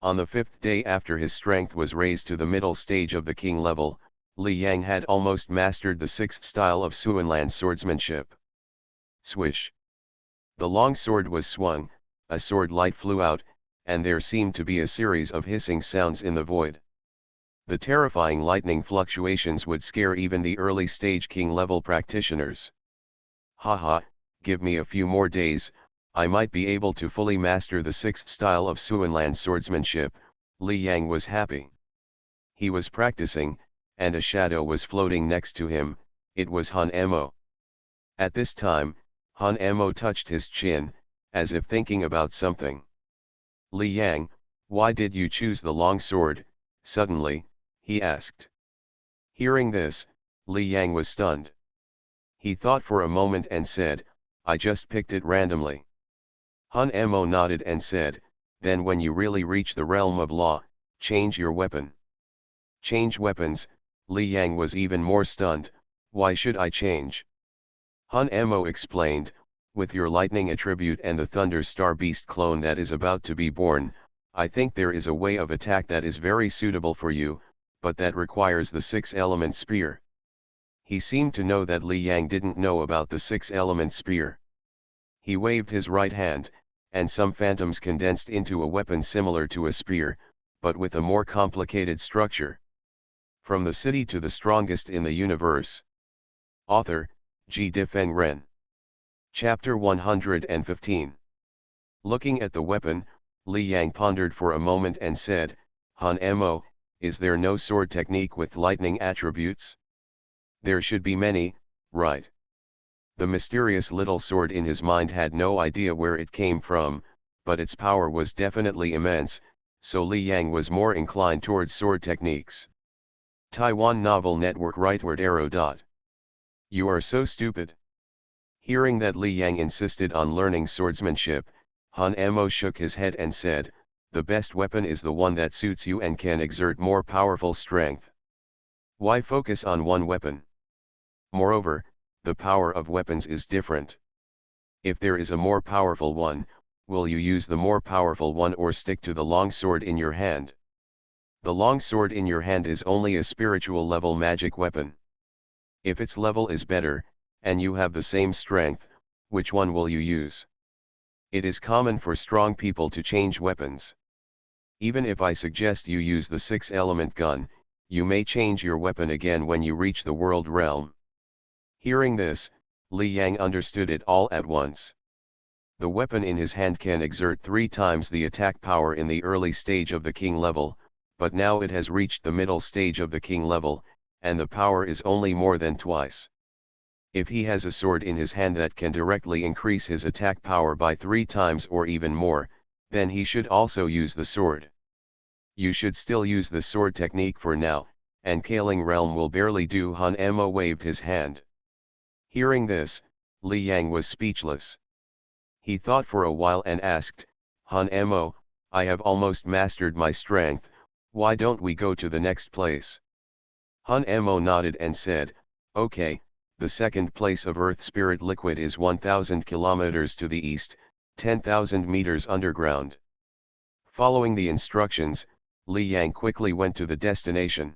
On the 5th day after his strength was raised to the middle stage of the king level, Li Yang had almost mastered the 6th style of Suanlan swordsmanship. Swish! The long sword was swung, a sword light flew out, and there seemed to be a series of hissing sounds in the void. The terrifying lightning fluctuations would scare even the early stage king level practitioners. Haha, give me a few more days, I might be able to fully master the 6th style of Suanlan swordsmanship. Li Yang was happy. He was practicing, and a shadow was floating next to him. It was Han Mo. At this time, Han Mo touched his chin, as if thinking about something. Li Yang, why did you choose the long sword? Suddenly, he asked. Hearing this, Li Yang was stunned. He thought for a moment and said, I just picked it randomly. Han Mo nodded and said, then when you really reach the realm of law, change your weapon. Change weapons? Li Yang was even more stunned. Why should I change? Han Mo explained, with your lightning attribute and the Thunder Star Beast clone that is about to be born, I think there is a way of attack that is very suitable for you, but that requires the 6-element spear. He seemed to know that Li Yang didn't know about the 6-element spear. He waved his right hand, and some phantoms condensed into a weapon similar to a spear, but with a more complicated structure. From the city to the strongest in the universe. Author, G. Difeng Ren. Chapter 115. Looking at the weapon, Li Yang pondered for a moment and said, Han Mo, is there no sword technique with lightning attributes? There should be many, right? The mysterious little sword in his mind had no idea where it came from, but its power was definitely immense, so Li Yang was more inclined towards sword techniques. Taiwan Novel Network Rightward Arrow. You are so stupid. Hearing that Li Yang insisted on learning swordsmanship, Han Mo shook his head and said, the best weapon is the one that suits you and can exert more powerful strength. Why focus on one weapon? Moreover, the power of weapons is different. If there is a more powerful one, will you use the more powerful one or stick to the long sword in your hand? The long sword in your hand is only a spiritual level magic weapon. If its level is better, and you have the same strength, which one will you use? It is common for strong people to change weapons. Even if I suggest you use the 6-element gun, you may change your weapon again when you reach the world realm. Hearing this, Li Yang understood it all at once. The weapon in his hand can exert 3 times the attack power in the early stage of the king level, but now it has reached the middle stage of the king level, and the power is only more than twice. If he has a sword in his hand that can directly increase his attack power by 3 times or even more, then he should also use the sword. You should still use the sword technique for now, and Kaling Realm will barely do. Han Mo waved his hand. Hearing this, Li Yang was speechless. He thought for a while and asked, Han Mo, I have almost mastered my strength, why don't we go to the next place? Han Mo nodded and said, okay, the second place of Earth Spirit Liquid is 1,000 kilometers to the east, 10,000 meters underground. Following the instructions, Li Yang quickly went to the destination.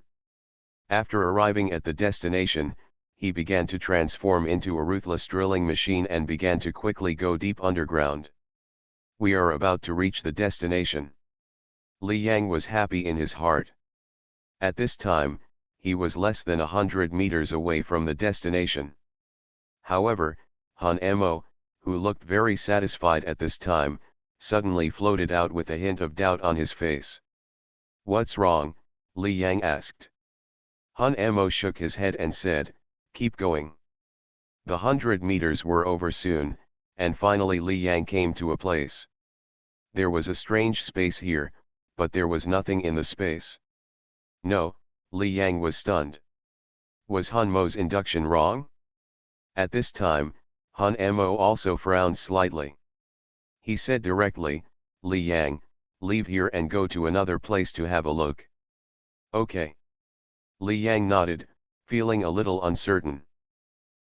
After arriving at the destination, he began to transform into a ruthless drilling machine and began to quickly go deep underground. We are about to reach the destination. Li Yang was happy in his heart. At this time, he was less than 100 meters away from the destination. However, Han Mo, who looked very satisfied at this time, suddenly floated out with a hint of doubt on his face. What's wrong? Li Yang asked. Han Mo shook his head and said, keep going. The 100 meters were over soon, and finally Li Yang came to a place. There was a strange space here, but there was nothing in the space. No, Li Yang was stunned. Was Han Mo's induction wrong? At this time, Han Mo also frowned slightly. He said directly, Li Yang, leave here and go to another place to have a look. Okay. Li Yang nodded, feeling a little uncertain.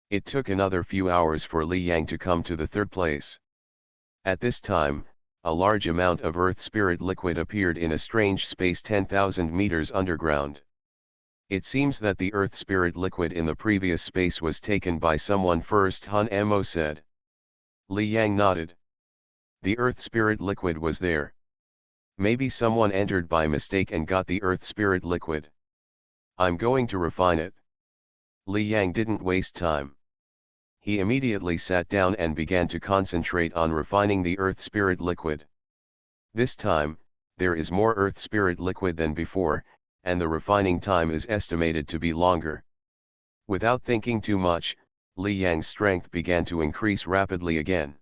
It took another few hours for Li Yang to come to the third place. At this time, a large amount of Earth Spirit Liquid appeared in a strange space 10,000 meters underground. It seems that the Earth Spirit Liquid in the previous space was taken by someone first, Han Mo said. Li Yang nodded. The Earth Spirit Liquid was there. Maybe someone entered by mistake and got the Earth Spirit Liquid. I'm going to refine it. Li Yang didn't waste time. He immediately sat down and began to concentrate on refining the Earth Spirit Liquid. This time, there is more Earth Spirit Liquid than before, and the refining time is estimated to be longer. Without thinking too much, Li Yang's strength began to increase rapidly again.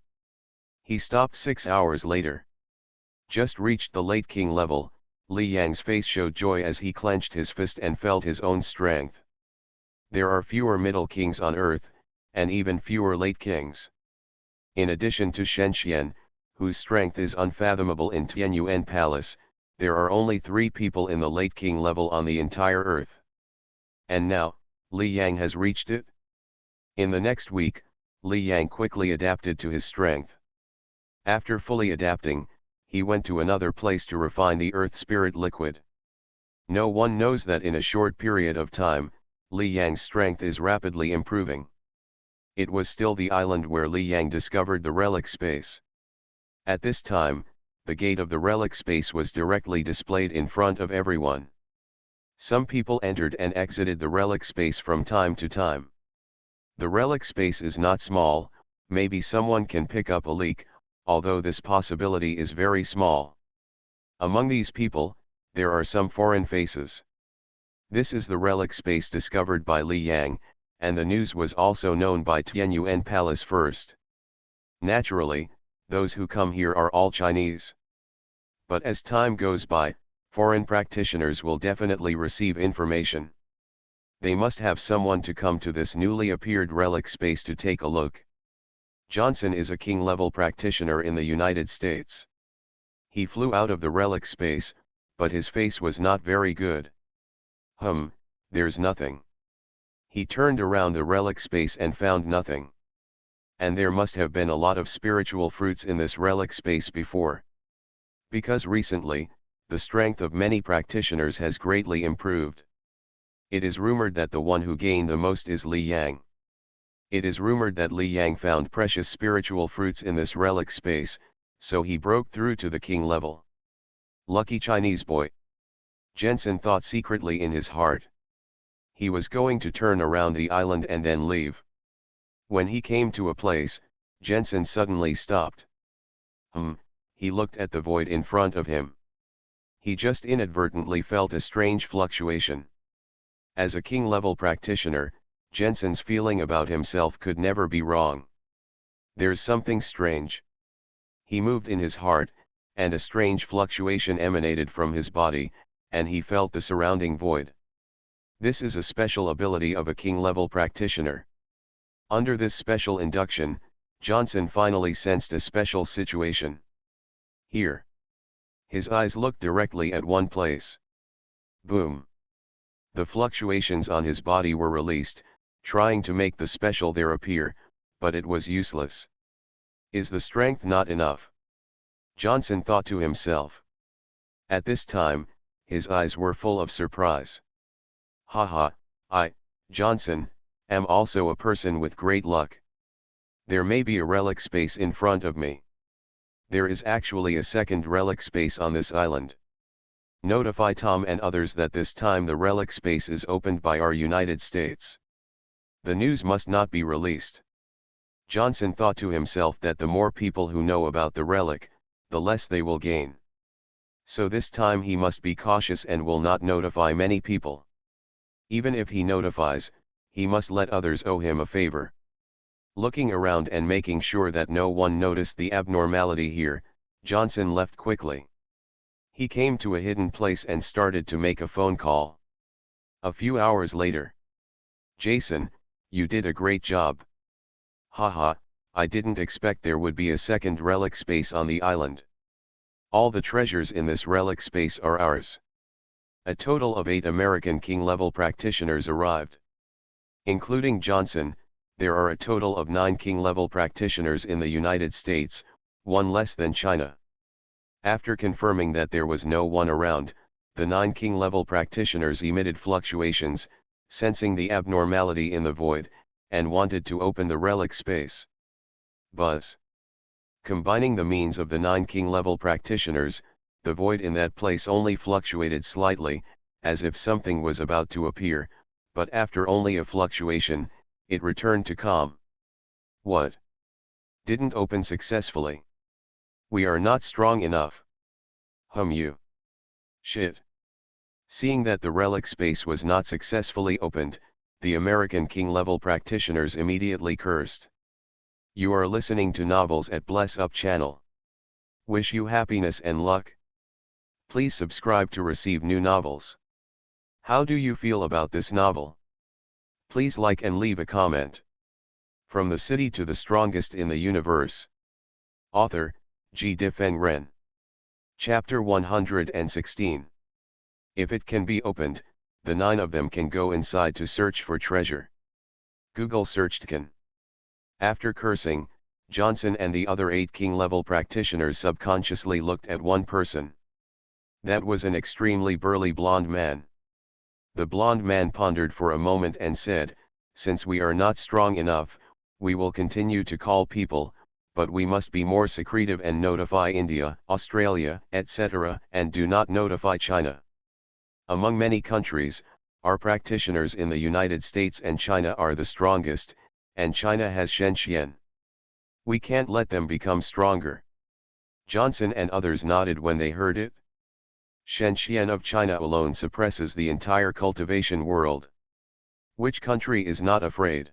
He stopped 6 hours later. Just reached the late king level, Li Yang's face showed joy as he clenched his fist and felt his own strength. There are fewer middle kings on earth, and even fewer late kings. In addition to Shenxian, whose strength is unfathomable in Tianyuan Palace, there are only 3 people in the late king level on the entire earth. And now, Li Yang has reached it? In the next week, Li Yang quickly adapted to his strength. After fully adapting, he went to another place to refine the earth spirit liquid. No one knows that in a short period of time, Li Yang's strength is rapidly improving. It was still the island where Li Yang discovered the relic space. At this time, the gate of the relic space was directly displayed in front of everyone. Some people entered and exited the relic space from time to time. The relic space is not small, maybe someone can pick up a leak, although this possibility is very small. Among these people, there are some foreign faces. This is the relic space discovered by Li Yang, and the news was also known by Tianyuan Palace first. Naturally, those who come here are all Chinese. But as time goes by, foreign practitioners will definitely receive information. They must have someone to come to this newly appeared relic space to take a look. Johnson is a king-level practitioner in the United States. He flew out of the relic space, but his face was not very good. There's nothing. He turned around the relic space and found nothing. And there must have been a lot of spiritual fruits in this relic space before. Because recently, the strength of many practitioners has greatly improved. It is rumored that the one who gained the most is Li Yang. It is rumored that Li Yang found precious spiritual fruits in this relic space, so he broke through to the king level. Lucky Chinese boy. Jensen thought secretly in his heart. He was going to turn around the island and then leave. When he came to a place, Jensen suddenly stopped. He looked at the void in front of him. He just inadvertently felt a strange fluctuation. As a king-level practitioner, Jensen's feeling about himself could never be wrong. There's something strange. He moved in his heart, and a strange fluctuation emanated from his body, and he felt the surrounding void. This is a special ability of a king-level practitioner. Under this special induction, Johnson finally sensed a special situation. Here. His eyes looked directly at one place. Boom. The fluctuations on his body were released, trying to make the special there appear, but it was useless. Is the strength not enough? Johnson thought to himself. At this time, his eyes were full of surprise. I, Johnson, am also a person with great luck. There may be a relic space in front of me. There is actually a second relic space on this island. Notify Tom and others that this time the relic space is opened by our United States. The news must not be released. Johnson thought to himself that the more people who know about the relic, the less they will gain. So this time he must be cautious and will not notify many people. Even if he notifies, he must let others owe him a favor. Looking around and making sure that no one noticed the abnormality here, Johnson left quickly. He came to a hidden place and started to make a phone call. A few hours later. Jason, you did a great job. I didn't expect there would be a second relic space on the island. All the treasures in this relic space are ours. A total of 8 American king-level practitioners arrived. Including Johnson, there are a total of 9 king-level practitioners in the United States, 1 less than China. After confirming that there was no one around, the 9 king-level practitioners emitted fluctuations, sensing the abnormality in the void, and wanted to open the relic space. Buzz. Combining the means of the 9 king-level practitioners, the void in that place only fluctuated slightly, as if something was about to appear, but after only a fluctuation, it returned to calm. What? Didn't open successfully. We are not strong enough. You. Shit. Seeing that the relic space was not successfully opened, the American king-level practitioners immediately cursed. You are listening to novels at Bless Up channel. Wish you happiness and luck. Please subscribe to receive new novels. How do you feel about this novel? Please like and leave a comment. From the City to the Strongest in the Universe. Author, G. Difeng Ren. Chapter 116. If it can be opened, the 9 of them can go inside to search for treasure. Google searched can. After cursing, Johnson and the other 8 king-level practitioners subconsciously looked at one person. That was an extremely burly blonde man. The blonde man pondered for a moment and said, "Since we are not strong enough, we will continue to call people, but we must be more secretive and notify India, Australia, etc., and do not notify China. Among many countries, our practitioners in the United States and China are the strongest, and China has Shenzhen. We can't let them become stronger." Johnson and others nodded when they heard it. Shenzhen of China alone suppresses the entire cultivation world. Which country is not afraid?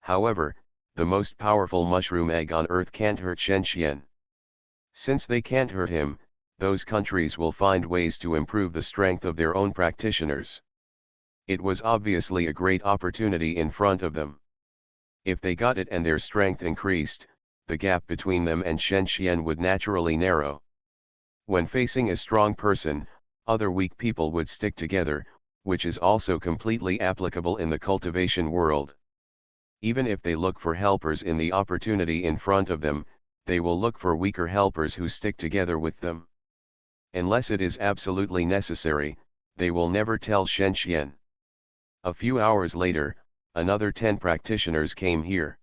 However, the most powerful mushroom egg on earth can't hurt Shenzhen. Since they can't hurt him, those countries will find ways to improve the strength of their own practitioners. It was obviously a great opportunity in front of them. If they got it and their strength increased, the gap between them and Shenzhen would naturally narrow. When facing a strong person, other weak people would stick together, which is also completely applicable in the cultivation world. Even if they look for helpers in the opportunity in front of them, they will look for weaker helpers who stick together with them. Unless it is absolutely necessary, they will never tell Shenzhen. A few hours later, another 10 practitioners came here.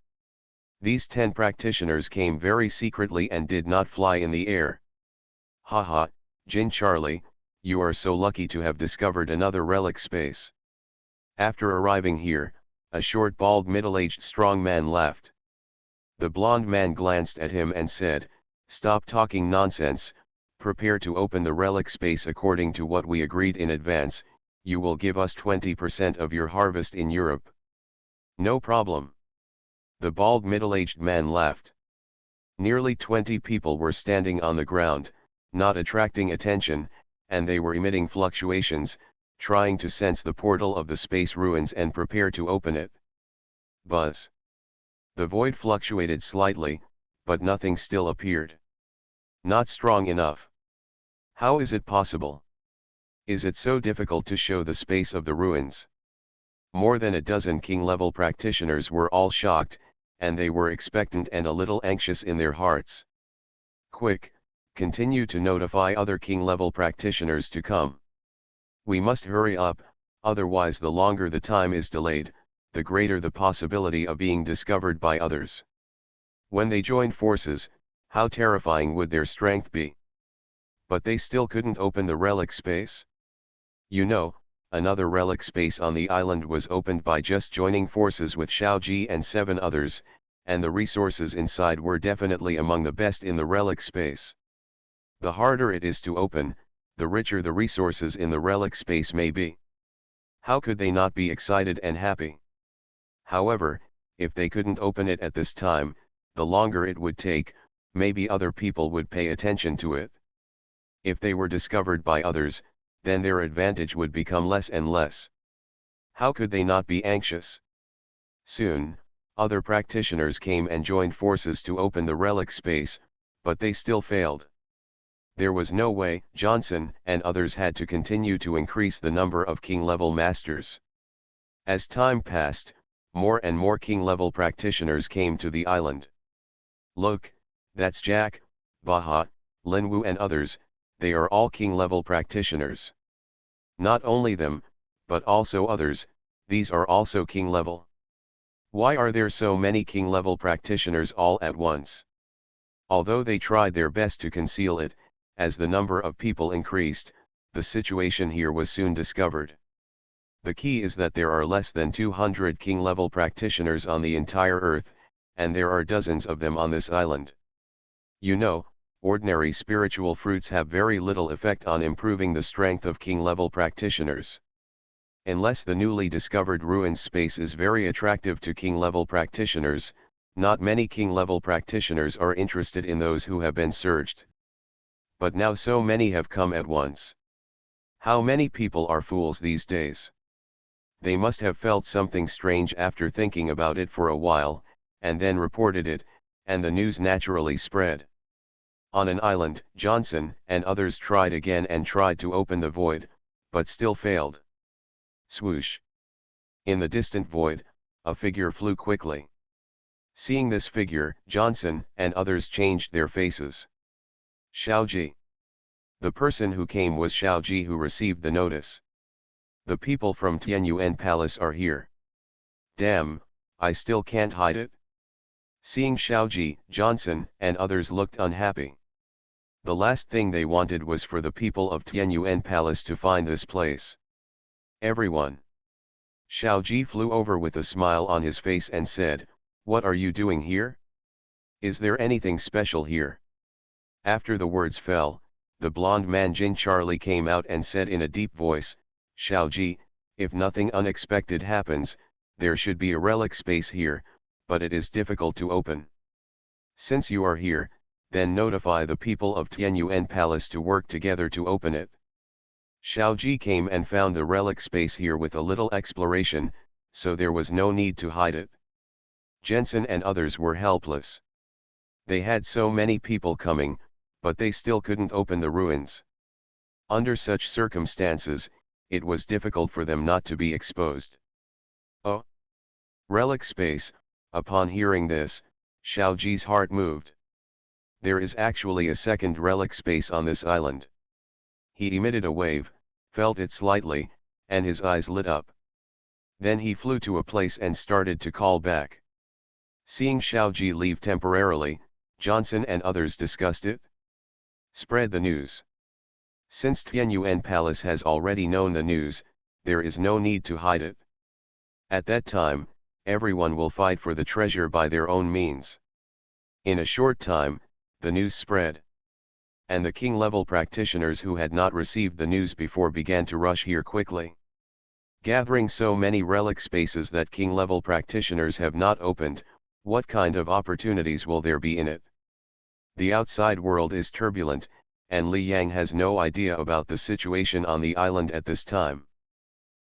These 10 practitioners came very secretly and did not fly in the air. Haha, Jin Charlie, you are so lucky to have discovered another relic space. After arriving here, a short bald middle-aged strong man left. The blond man glanced at him and said, "Stop talking nonsense, prepare to open the relic space according to what we agreed in advance. You will give us 20% of your harvest in Europe." "No problem." The bald middle-aged man laughed. Nearly 20 people were standing on the ground, not attracting attention, and they were emitting fluctuations, trying to sense the portal of the space ruins and prepare to open it. Buzz. The void fluctuated slightly, but nothing still appeared. Not strong enough. How is it possible? Is it so difficult to show the space of the ruins? More than a dozen king-level practitioners were all shocked, and they were expectant and a little anxious in their hearts. Quick, continue to notify other king-level practitioners to come. We must hurry up, otherwise the longer the time is delayed, the greater the possibility of being discovered by others. When they joined forces, how terrifying would their strength be? But they still couldn't open the relic space. You know, another relic space on the island was opened by just joining forces with Xiaoji and 7 others, and the resources inside were definitely among the best in the relic space. The harder it is to open, the richer the resources in the relic space may be. How could they not be excited and happy? However, if they couldn't open it at this time, the longer it would take, maybe other people would pay attention to it. If they were discovered by others, then their advantage would become less and less. How could they not be anxious? Soon, other practitioners came and joined forces to open the relic space, but they still failed. There was no way. Johnson and others had to continue to increase the number of king-level masters. As time passed, more and more king-level practitioners came to the island. Look, that's Jack, Baha, Linwu and others, they are all king-level practitioners. Not only them, but also others, these are also king-level. Why are there so many king-level practitioners all at once? Although they tried their best to conceal it, as the number of people increased, the situation here was soon discovered. The key is that there are less than 200 king-level practitioners on the entire Earth, and there are dozens of them on this island. You know, ordinary spiritual fruits have very little effect on improving the strength of king-level practitioners. Unless the newly discovered ruins space is very attractive to king-level practitioners, not many king-level practitioners are interested in those who have been searched. But now so many have come at once. How many people are fools these days? They must have felt something strange after thinking about it for a while, and then reported it, and the news naturally spread. On an island, Johnson and others tried again and tried to open the void, but still failed. Swoosh! In the distant void, a figure flew quickly. Seeing this figure, Johnson and others changed their faces. Xiaoji. The person who came was Xiaoji, who received the notice. The people from Tianyuan Palace are here. Damn, I still can't hide it. Seeing Xiaoji, Johnson and others looked unhappy. The last thing they wanted was for the people of Tianyuan Palace to find this place. Everyone. Xiaoji flew over with a smile on his face and said, "What are you doing here? Is there anything special here?" After the words fell, the blonde man Jin Charlie came out and said in a deep voice, "Xiaoji, if nothing unexpected happens, there should be a relic space here, but it is difficult to open. Since you are here, then notify the people of Tianyuan Palace to work together to open it." Xiaoji came and found the relic space here with a little exploration, so there was no need to hide it. Jensen and others were helpless. They had so many people coming, but they still couldn't open the ruins. Under such circumstances, it was difficult for them not to be exposed. Oh! Relic space. Upon hearing this, Xiaoji's heart moved. There is actually a second relic space on this island. He emitted a wave, felt it slightly, and his eyes lit up. Then he flew to a place and started to call back. Seeing Xiaoji leave temporarily, Johnson and others discussed it. Spread the news. Since Tianyuan Palace has already known the news, there is no need to hide it. At that time, everyone will fight for the treasure by their own means. In a short time, the news spread. And the king-level practitioners who had not received the news before began to rush here quickly. Gathering so many relic spaces that king-level practitioners have not opened, what kind of opportunities will there be in it? The outside world is turbulent, and Li Yang has no idea about the situation on the island at this time.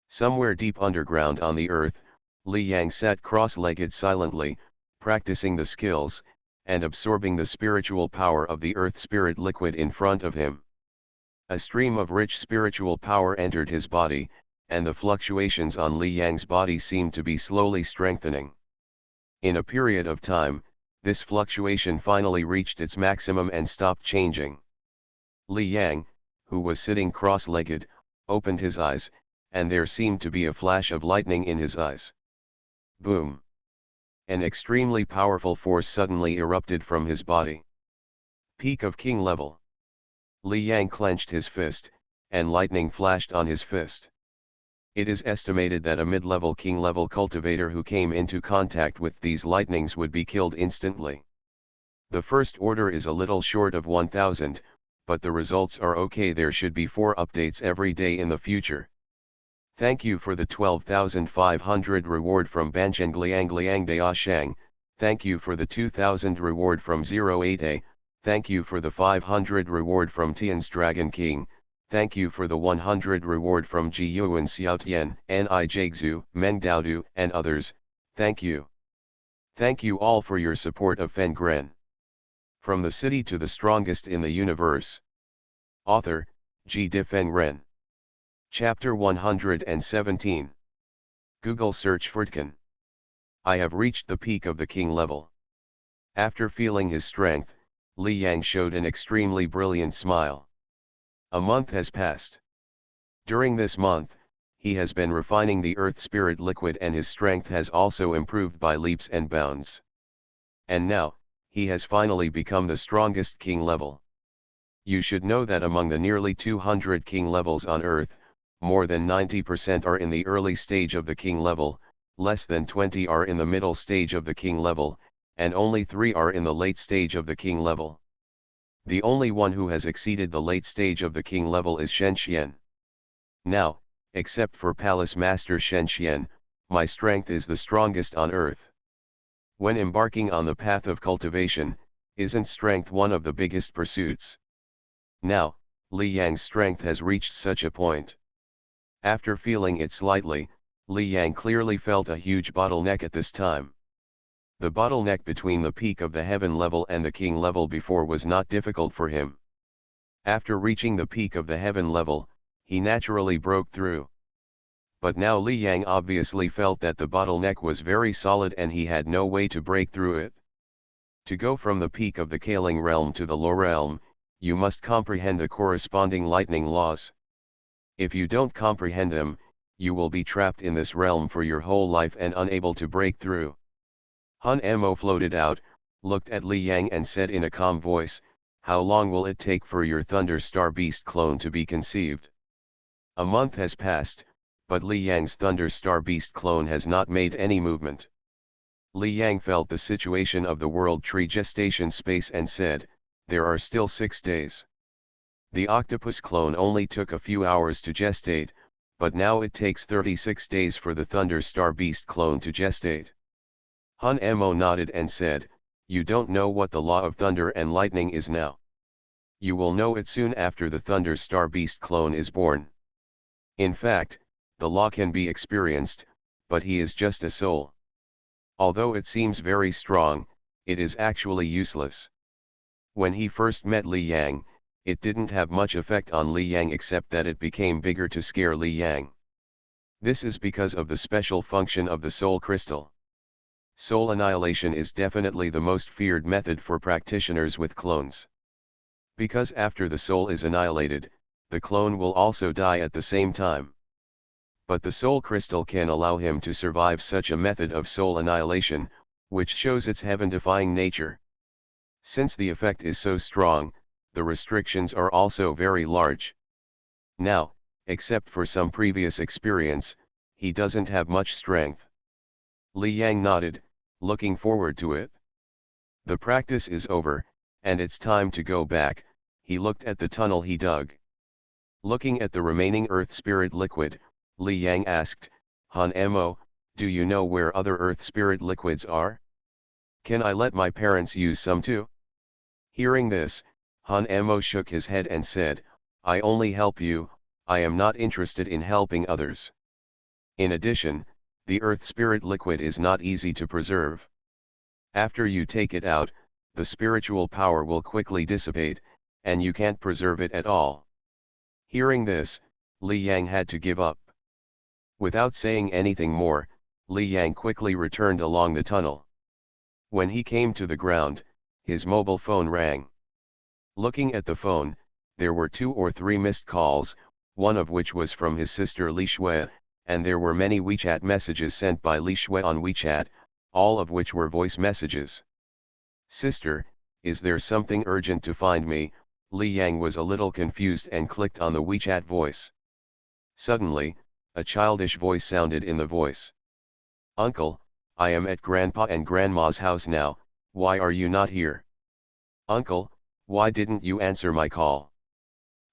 Somewhere deep underground on the earth, Li Yang sat cross-legged silently, practicing the skills, and absorbing the spiritual power of the earth spirit liquid in front of him. A stream of rich spiritual power entered his body, and the fluctuations on Li Yang's body seemed to be slowly strengthening. In a period of time, this fluctuation finally reached its maximum and stopped changing. Li Yang, who was sitting cross-legged, opened his eyes, and there seemed to be a flash of lightning in his eyes. Boom! An extremely powerful force suddenly erupted from his body. Peak of king level. Li Yang clenched his fist, and lightning flashed on his fist. It is estimated that a mid-level king-level cultivator who came into contact with these lightnings would be killed instantly. The first order is a little short of 1000, but the results are okay. There should be 4 updates every day in the future. Thank you for the 12,500 reward from Banzhengliangliangdea Shang, thank you for the 2000 reward from 08A, thank you for the 500 reward from Tian's Dragon King, thank you for the 100 reward from Ji Yuan Xiaotian, Ni Jigzu, Meng Daodu, and others, thank you. Thank you all for your support of Fengren. From the city to the strongest in the universe. Author, Ji Fengren. Chapter 117. Google search Furtkan. I have reached the peak of the king level. After feeling his strength, Li Yang showed an extremely brilliant smile. A month has passed. During this month, he has been refining the earth spirit liquid and his strength has also improved by leaps and bounds. And now, he has finally become the strongest king level. You should know that among the nearly 200 king levels on earth, more than 90% are in the early stage of the king level, less than 20 are in the middle stage of the king level, and only 3 are in the late stage of the king level. The only one who has exceeded the late stage of the king level is Shen Xian. Now, except for Palace Master Shen Xian, my strength is the strongest on earth. When embarking on the path of cultivation, isn't strength one of the biggest pursuits? Now, Li Yang's strength has reached such a point. After feeling it slightly, Li Yang clearly felt a huge bottleneck at this time. The bottleneck between the peak of the heaven level and the king level before was not difficult for him. After reaching the peak of the heaven level, he naturally broke through. But now Li Yang obviously felt that the bottleneck was very solid and he had no way to break through it. To go from the peak of the Kaling realm to the low realm, you must comprehend the corresponding lightning laws. If you don't comprehend them, you will be trapped in this realm for your whole life and unable to break through. Han Mo floated out, looked at Li Yang and said in a calm voice, "How long will it take for your Thunder Star Beast clone to be conceived?" A month has passed, but Li Yang's Thunder Star Beast clone has not made any movement. Li Yang felt the situation of the World Tree gestation space and said, "There are still 6 days. The octopus clone only took a few hours to gestate, but now it takes 36 days for the Thunder Star Beast clone to gestate." Han Mo nodded and said, "You don't know what the law of thunder and lightning is now. You will know it soon after the Thunder Star Beast clone is born. In fact, the law can be experienced, but he is just a soul. Although it seems very strong, it is actually useless." When he first met Li Yang, it didn't have much effect on Li Yang except that it became bigger to scare Li Yang. This is because of the special function of the soul crystal. Soul annihilation is definitely the most feared method for practitioners with clones. Because after the soul is annihilated, the clone will also die at the same time. But the soul crystal can allow him to survive such a method of soul annihilation, which shows its heaven-defying nature. Since the effect is so strong, the restrictions are also very large. Now, except for some previous experience, he doesn't have much strength. Li Yang nodded, looking forward to it. The practice is over, and it's time to go back. He looked at the tunnel he dug. Looking at the remaining earth spirit liquid, Li Yang asked, "Han Mo, do you know where other earth spirit liquids are? Can I let my parents use some too?" Hearing this, Han Mo shook his head and said, "I only help you, I am not interested in helping others. In addition, the earth spirit liquid is not easy to preserve. After you take it out, the spiritual power will quickly dissipate, and you can't preserve it at all." Hearing this, Li Yang had to give up. Without saying anything more, Li Yang quickly returned along the tunnel. When he came to the ground, his mobile phone rang. Looking at the phone, there were 2 or 3 missed calls, one of which was from his sister Li Shui, and there were many WeChat messages sent by Li Shui on WeChat, all of which were voice messages. "Sister, is there something urgent to find me?" Li Yang was a little confused and clicked on the WeChat voice. Suddenly, a childish voice sounded in the voice. "Uncle, I am at Grandpa and Grandma's house now, why are you not here? Uncle, why didn't you answer my call?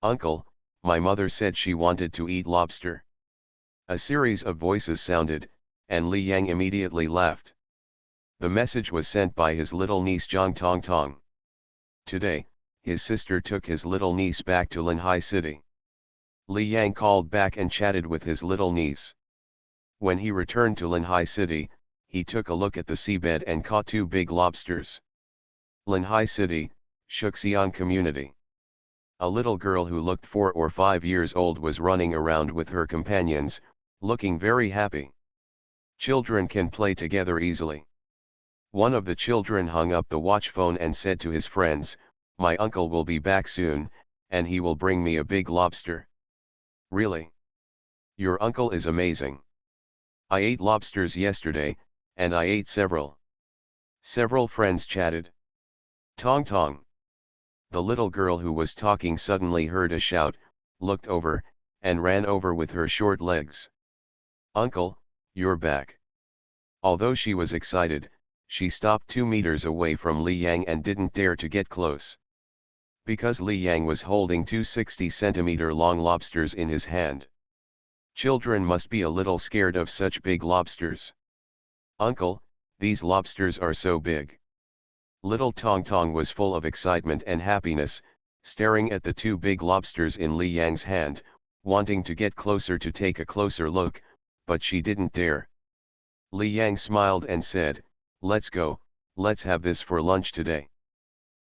Uncle, my mother said she wanted to eat lobster." A series of voices sounded, and Li Yang immediately laughed. The message was sent by his little niece Zhang Tong Tong. Today, his sister took his little niece back to Linhai City. Li Yang called back and chatted with his little niece. When he returned to Linhai City, he took a look at the seabed and caught 2 big lobsters. Linhai City, Shuxiang Community. A little girl who looked 4 or 5 years old was running around with her companions, looking very happy. Children can play together easily. One of the children hung up the watch phone and said to his friends, "My uncle will be back soon, and he will bring me a big lobster." "Really? Your uncle is amazing. I ate lobsters yesterday, and I ate several." Several friends chatted. "Tong Tong." The little girl who was talking suddenly heard a shout, looked over, and ran over with her short legs. "Uncle, you're back." Although she was excited, she stopped 2 meters away from Li Yang and didn't dare to get close. Because Li Yang was holding 2 60-centimeter long lobsters in his hand. Children must be a little scared of such big lobsters. Uncle, these lobsters are so big. Little Tong Tong was full of excitement and happiness, staring at the two big lobsters in Li Yang's hand, wanting to get closer to take a closer look, but she didn't dare. Li Yang smiled and said, "Let's go, let's have this for lunch today."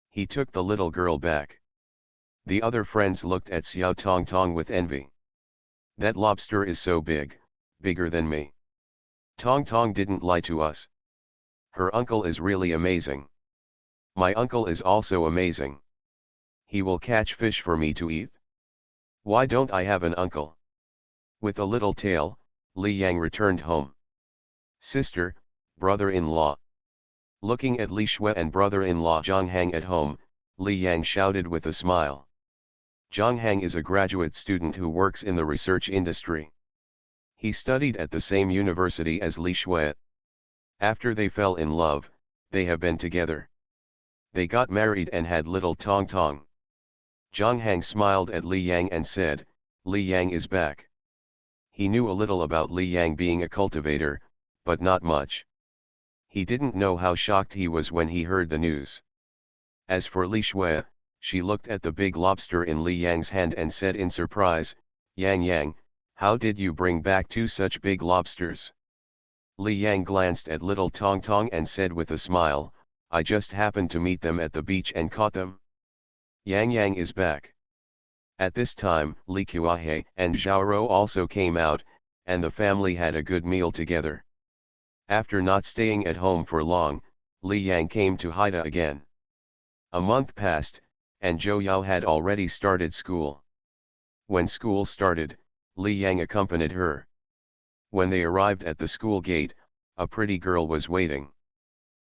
He took the little girl back. The other friends looked at Xiao Tong Tong with envy. "That lobster is so big, bigger than me. Tong Tong didn't lie to us. Her uncle is really amazing. My uncle is also amazing. He will catch fish for me to eat. Why don't I have an uncle?" With a little tail, Li Yang returned home. Sister, brother-in-law. Looking at Li Shui and brother-in-law Zhang Hang at home, Li Yang shouted with a smile. Zhang Hang is a graduate student who works in the research industry. He studied at the same university as Li Shui. After they fell in love, they have been together. They got married and had little Tong Tong. Zhang Hang smiled at Li Yang and said, "Li Yang is back." He knew a little about Li Yang being a cultivator, but not much. He didn't know how shocked he was when he heard the news. As for Li Shui, she looked at the big lobster in Li Yang's hand and said in surprise, "Yang Yang, how did you bring back two such big lobsters?" Li Yang glanced at little Tong Tong and said with a smile, "I just happened to meet them at the beach and caught them." Yang Yang is back. At this time, Li Kuahe and Zhao Rou also came out, and the family had a good meal together. After not staying at home for long, Li Yang came to Haida again. A month passed, and Zhou Yao had already started school. When school started, Li Yang accompanied her. When they arrived at the school gate, a pretty girl was waiting.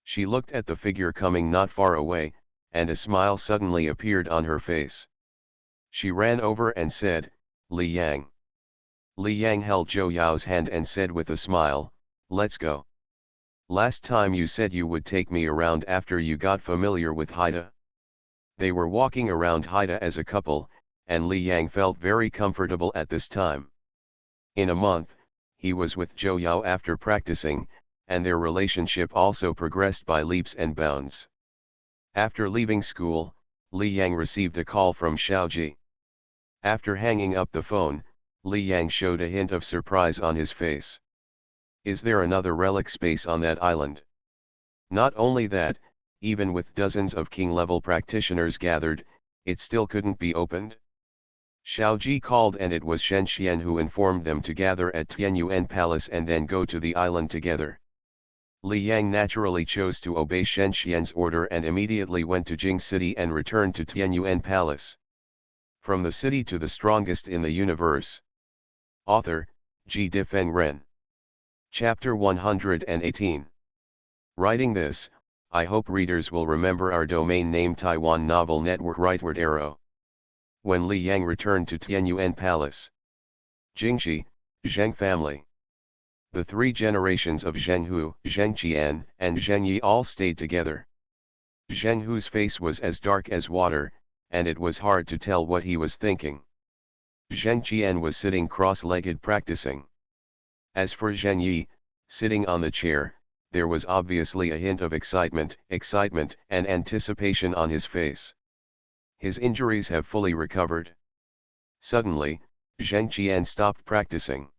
She looked at the figure coming not far away, and a smile suddenly appeared on her face. She ran over and said, "Li Yang." Li Yang held Zhou Yao's hand and said with a smile, "Let's go. Last time you said you would take me around after you got familiar with Haida." They were walking around Haida as a couple, and Li Yang felt very comfortable at this time. In a month, he was with Zhou Yao after practicing, and their relationship also progressed by leaps and bounds. After leaving school, Li Yang received a call from Xiaoji. After hanging up the phone, Li Yang showed a hint of surprise on his face. "Is there another relic space on that island?" Not only that, even with dozens of king-level practitioners gathered, it still couldn't be opened. Xiaoji called and it was Shen Xian who informed them to gather at Tianyuan Palace and then go to the island together. Li Yang naturally chose to obey Shen Xian's order and immediately went to Jing City and returned to Tianyuan Palace. From the city to the strongest in the universe. Author, Ji Difeng Ren. Chapter 118. Writing this, I hope readers will remember our domain name Taiwan Novel Network Rightward Arrow. When Li Yang returned to Tianyuan Palace. Jingxi, Zheng family. The three generations of Zhenghu, Zhengqian, and Zhengyi all stayed together. Zhenghu's face was as dark as water, and it was hard to tell what he was thinking. Zhengqian was sitting cross-legged practicing. As for Zhengyi, sitting on the chair, there was obviously a hint of excitement, and anticipation on his face. His injuries have fully recovered. Suddenly, Zhengqian stopped practicing.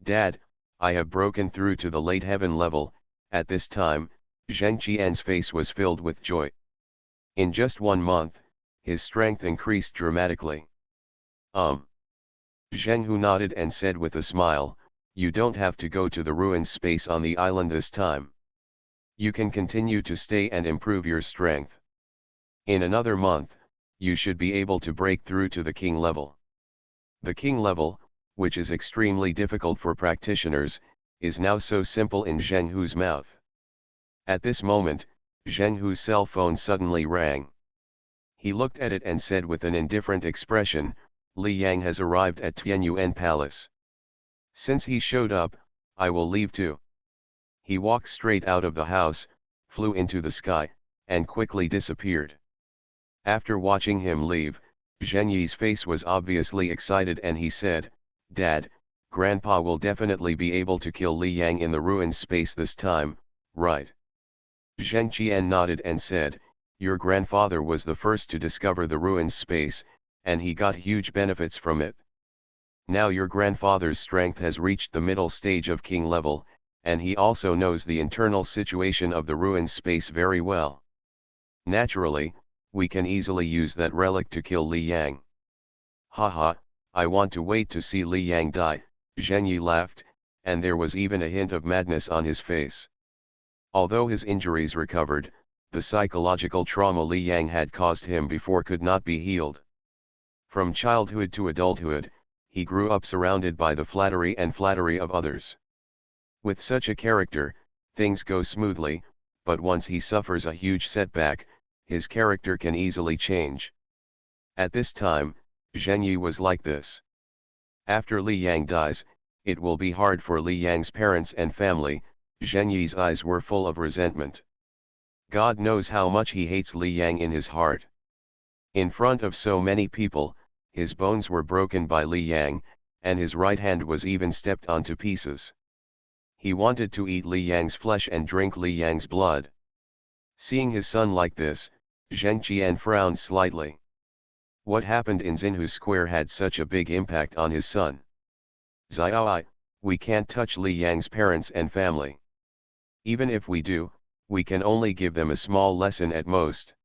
"Dad, I have broken through to the late heaven level." At this time, Zhengqian's face was filled with joy. In just 1 month, his strength increased dramatically. Zhenghu nodded and said with a smile, "You don't have to go to the ruins space on the island this time. You can continue to stay and improve your strength. In another month, you should be able to break through to the king level." The king level, which is extremely difficult for practitioners, is now so simple in Zhenghu's mouth. At this moment, Zhenghu's cell phone suddenly rang. He looked at it and said with an indifferent expression, "Li Yang has arrived at Tianyuan Palace. Since he showed up, I will leave too." He walked straight out of the house, flew into the sky, and quickly disappeared. After watching him leave, Zhengyi's face was obviously excited and he said, "Dad, Grandpa will definitely be able to kill Li Yang in the ruins space this time, right? Zheng Qian nodded and said, your grandfather was the first to discover the ruins space, and he got huge benefits from it. Now your grandfather's strength has reached the middle stage of king level, and he also knows the internal situation of the ruins space very well. Naturally, we can easily use that relic to kill Li Yang. Haha, I want to wait to see Li Yang die, Zheng Yi laughed, and there was even a hint of madness on his face. Although his injuries recovered, the psychological trauma Li Yang had caused him before could not be healed. From childhood to adulthood, he grew up surrounded by the flattery of others. With such a character, things go smoothly, but once he suffers a huge setback, his character can easily change. At this time, Zheng Yi was like this. After Li Yang dies, it will be hard for Li Yang's parents and family. Zheng Yi's eyes were full of resentment. God knows how much he hates Li Yang in his heart. In front of so many people, his bones were broken by Li Yang, and his right hand was even stepped on to pieces. He wanted to eat Li Yang's flesh and drink Li Yang's blood. Seeing his son like this, Zheng Qian frowned slightly. What happened in Xinhu Square had such a big impact on his son. Xiaoi, we can't touch Li Yang's parents and family. Even if we do, we can only give them a small lesson at most.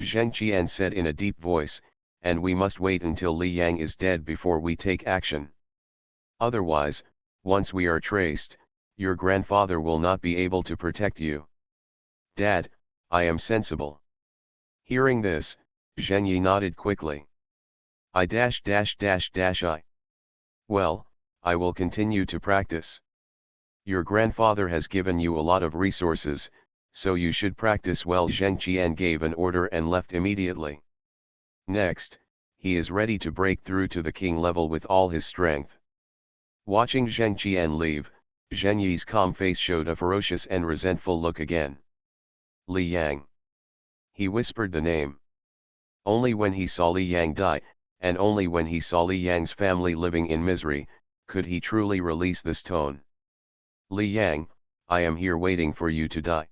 Zheng Qian said in a deep voice, and we must wait until Li Yang is dead before we take action. Otherwise, once we are traced, your grandfather will not be able to protect you. Dad, I am sensible. Hearing this, Zheng Yi nodded quickly. I. Well, I will continue to practice. Your grandfather has given you a lot of resources, so you should practice well. Zheng Qian gave an order and left immediately. Next, he is ready to break through to the king level with all his strength. Watching Zheng Qian leave, Zheng Yi's calm face showed a ferocious and resentful look again. Li Yang. He whispered the name. Only when he saw Li Yang die, and only when he saw Li Yang's family living in misery, could he truly release this tone. Li Yang, I am here waiting for you to die.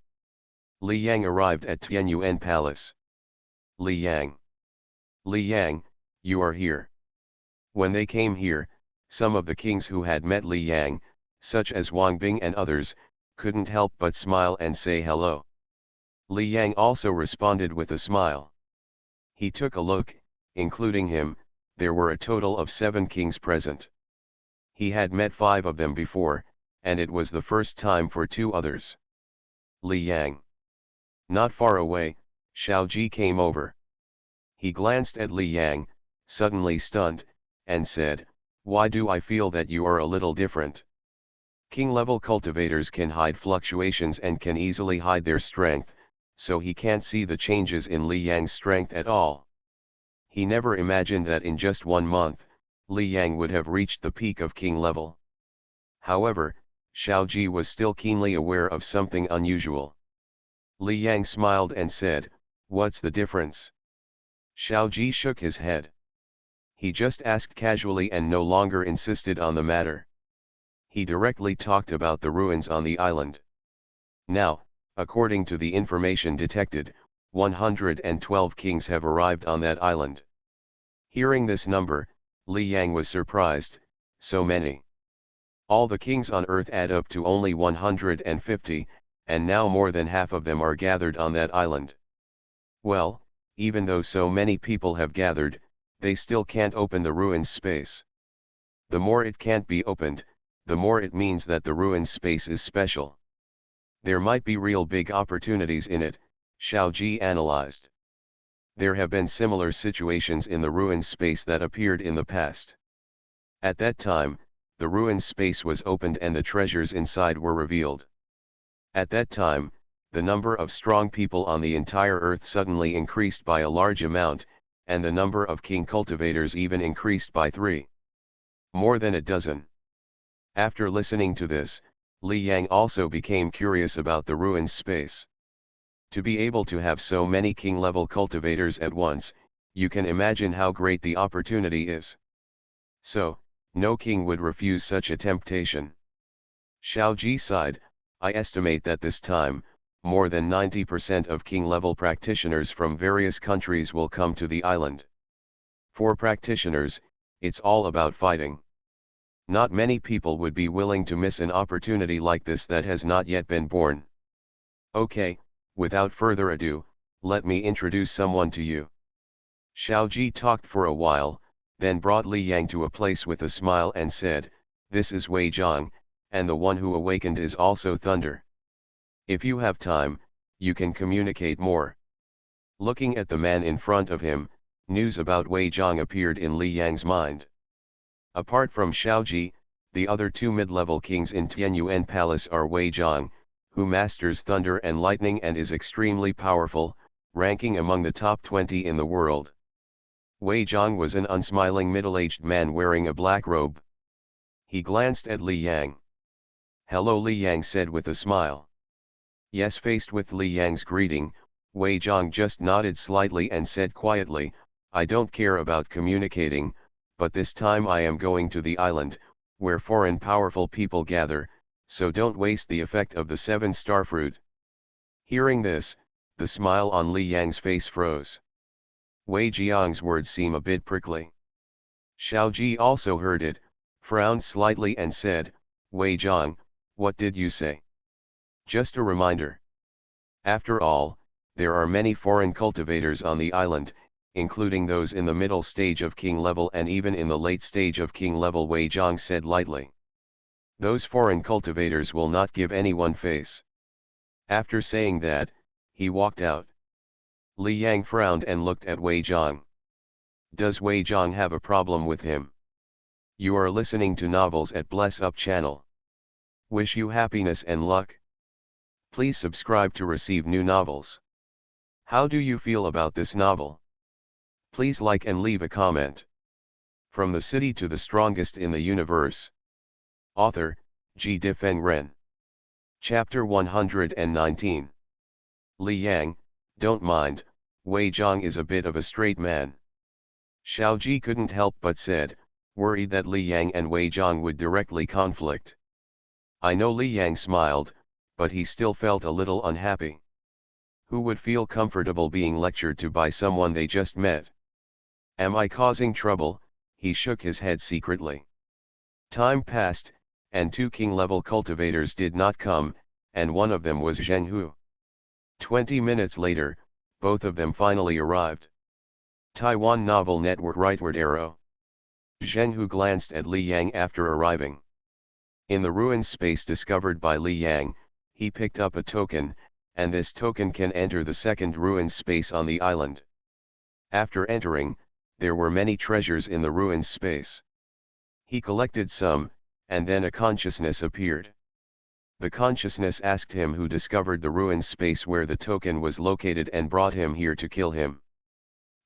Li Yang arrived at Tianyuan Palace. Li Yang. Li Yang, you are here. When they came here, some of the kings who had met Li Yang, such as Wang Bing and others, couldn't help but smile and say hello. Li Yang also responded with a smile. He took a look, including him, there were a total of 7 kings present. He had met 5 of them before, and it was the first time for 2 others. Li Yang. Not far away, Xiao Ji came over. He glanced at Li Yang, suddenly stunned, and said, why do I feel that you are a little different? King-level cultivators can hide fluctuations and can easily hide their strength, so he can't see the changes in Li Yang's strength at all. He never imagined that in just 1 month, Li Yang would have reached the peak of king level. However, Xiao Ji was still keenly aware of something unusual. Li Yang smiled and said, what's the difference? Xiao Ji shook his head. He just asked casually and no longer insisted on the matter. He directly talked about the ruins on the island. Now, according to the information detected, 112 kings have arrived on that island. Hearing this number, Li Yang was surprised, so many. All the kings on Earth add up to only 150, and now more than half of them are gathered on that island. Well, even though so many people have gathered, they still can't open the ruins space. The more it can't be opened, the more it means that the ruins space is special. There might be real big opportunities in it, Xiao Ji analyzed. There have been similar situations in the ruins space that appeared in the past. At that time, the ruins space was opened and the treasures inside were revealed. At that time, the number of strong people on the entire Earth suddenly increased by a large amount, and the number of king cultivators even increased by 3. More than a dozen. After listening to this, Li Yang also became curious about the ruins space. To be able to have so many king-level cultivators at once, you can imagine how great the opportunity is. So, No king would refuse such a temptation. Xiaoji sighed, I estimate that this time, more than 90% of king-level practitioners from various countries will come to the island. For practitioners, it's all about fighting. Not many people would be willing to miss an opportunity like this that has not yet been born. Okay, without further ado, let me introduce someone to you. Xiaoji talked for a while, then brought Li Yang to a place with a smile and said, this is Wei Zhang, and the one who awakened is also Thunder. If you have time, you can communicate more. Looking at the man in front of him, news about Wei Zhang appeared in Li Yang's mind. Apart from Xiaoji, the other two mid-level kings in Tianyuan Palace are Wei Zhang, who masters thunder and lightning and is extremely powerful, ranking among the top 20 in the world. Wei Zhang was an unsmiling middle-aged man wearing a black robe. He glanced at Li Yang. Hello, Li Yang said with a smile. Yes, faced with Li Yang's greeting, Wei Zhang just nodded slightly and said quietly, I don't care about communicating, but this time I am going to the island, where foreign powerful people gather, so don't waste the effect of the 7-star fruit. Hearing this, the smile on Li Yang's face froze. Wei Jiang's words seem a bit prickly. Xiaoji also heard it, frowned slightly and said, Wei Jiang, what did you say? Just a reminder. After all, there are many foreign cultivators on the island, including those in the middle stage of king level and even in the late stage of king level, Wei Zhang said lightly. Those foreign cultivators will not give anyone face. After saying that, he walked out. Li Yang frowned and looked at Wei Zhang. Does Wei Zhang have a problem with him? You are listening to Novels at Bless Up channel. Wish you happiness and luck. Please subscribe to receive new novels. How do you feel about this novel? Please like and leave a comment. From the City to the Strongest in the Universe. Author, Ji Difeng Ren. Chapter 119. Li Yang, don't mind, Wei Zhang is a bit of a straight man. Xiaoji couldn't help but said, worried that Li Yang and Wei Zhang would directly conflict. I know, Li Yang smiled, but he still felt a little unhappy. Who would feel comfortable being lectured to by someone they just met? Am I causing trouble? He shook his head secretly. Time passed, and 2 king-level cultivators did not come, and one of them was Zheng Hu. 20 minutes later, both of them finally arrived. Taiwan Novel Network Rightward Arrow. Zheng Hu glanced at Li Yang after arriving. In the ruin space discovered by Li Yang, he picked up a token, and this token can enter the second ruin space on the island. After entering, there were many treasures in the ruin space. He collected some, and then a consciousness appeared. The consciousness asked him who discovered the ruin space where the token was located and brought him here to kill him.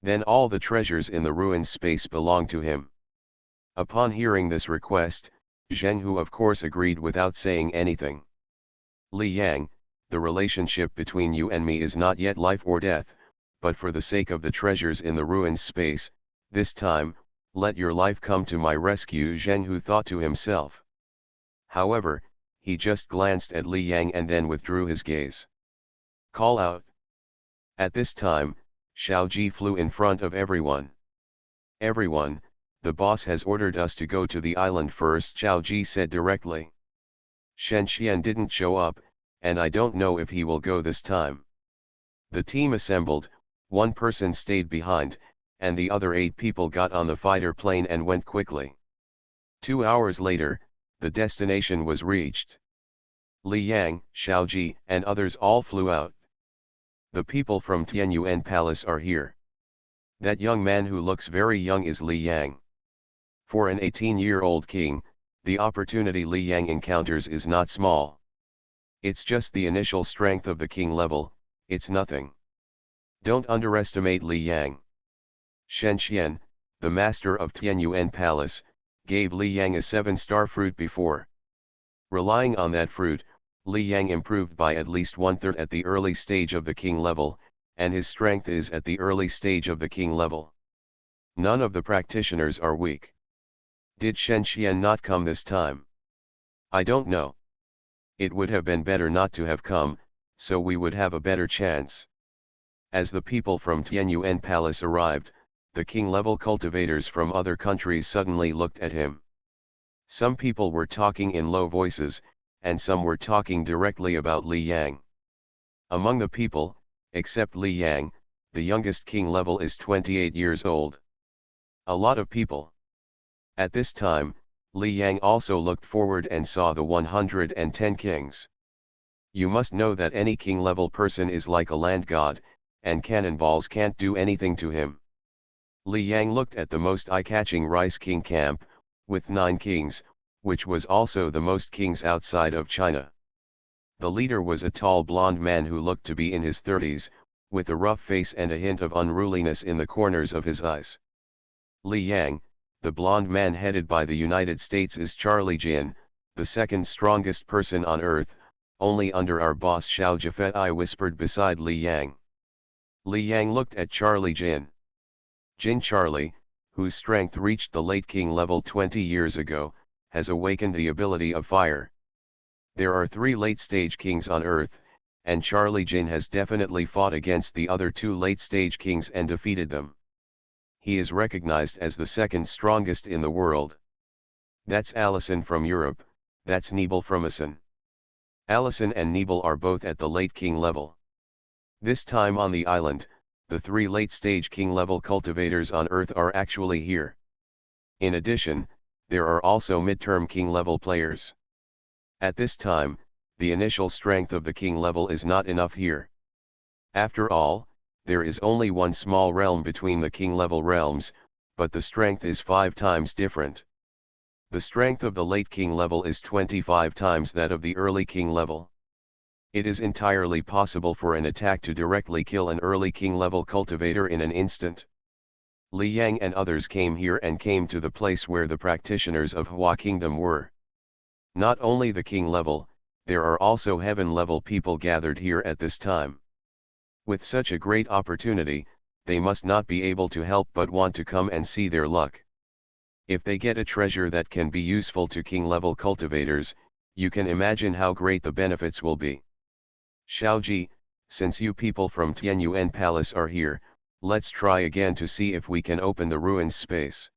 Then all the treasures in the ruin space belonged to him. Upon hearing this request, Zheng Hu of course agreed without saying anything. Li Yang, the relationship between you and me is not yet life or death, but for the sake of the treasures in the ruin space, this time, let your life come to my rescue, Zheng Hu thought to himself. However, he just glanced at Li Yang and then withdrew his gaze. Call out. At this time, Xiaoji flew in front of everyone. Everyone, the boss has ordered us to go to the island first, Xiaoji said directly. Shen Xian didn't show up, and I don't know if he will go this time. The team assembled, one person stayed behind, and the other 8 people got on the fighter plane and went quickly. 2 hours later, the destination was reached. Li Yang, Xiaoji, and others all flew out. The people from Tianyuan Palace are here. That young man who looks very young is Li Yang. For an 18-year-old king, the opportunity Li Yang encounters is not small. It's just the initial strength of the king level, it's nothing. Don't underestimate Li Yang. Shen Xian, the master of Tianyuan Palace, gave Li Yang a 7-star fruit before. Relying on that fruit, Li Yang improved by at least 1/3 at the early stage of the king level, and his strength is at the early stage of the king level. None of the practitioners are weak. Did Shen Xian not come this time? I don't know. It would have been better not to have come, so we would have a better chance. As the people from Tianyuan Palace arrived, the king-level cultivators from other countries suddenly looked at him. Some people were talking in low voices, and some were talking directly about Li Yang. Among the people, except Li Yang, the youngest king level is 28 years old. A lot of people. At this time, Li Yang also looked forward and saw the 110 kings. You must know that any king-level person is like a land god, and cannonballs can't do anything to him. Li Yang looked at the most eye-catching Rice King camp, with 9 kings, which was also the most kings outside of China. The leader was a tall blonde man who looked to be in his 30s, with a rough face and a hint of unruliness in the corners of his eyes. Li Yang, the blonde man headed by the United States, is Charlie Jin, the second strongest person on Earth, only under our boss Xiao Jafet. I whispered beside Li Yang. Li Yang looked at Charlie Jin. Jin Charlie, whose strength reached the late king level 20 years ago, has awakened the ability of fire. There are 3 late-stage kings on Earth, and Charlie Jin has definitely fought against the other 2 late-stage kings and defeated them. He is recognized as the second strongest in the world. That's Allison from Europe, that's Nebel from Asin. Allison and Nebel are both at the late king level. This time on the island, the 3 late-stage king-level cultivators on Earth are actually here. In addition, there are also mid-term king-level players. At this time, the initial strength of the king level is not enough here. After all, there is only one small realm between the king level realms, but the strength is 5 times different. The strength of the late king level is 25 times that of the early king level. It is entirely possible for an attack to directly kill an early king level cultivator in an instant. Li Yang and others came here and came to the place where the practitioners of Hua Kingdom were. Not only the king level, there are also heaven level people gathered here at this time. With such a great opportunity, they must not be able to help but want to come and see their luck. If they get a treasure that can be useful to king level cultivators, you can imagine how great the benefits will be. Xiaoji, since you people from Tianyuan Palace are here, let's try again to see if we can open the ruins space.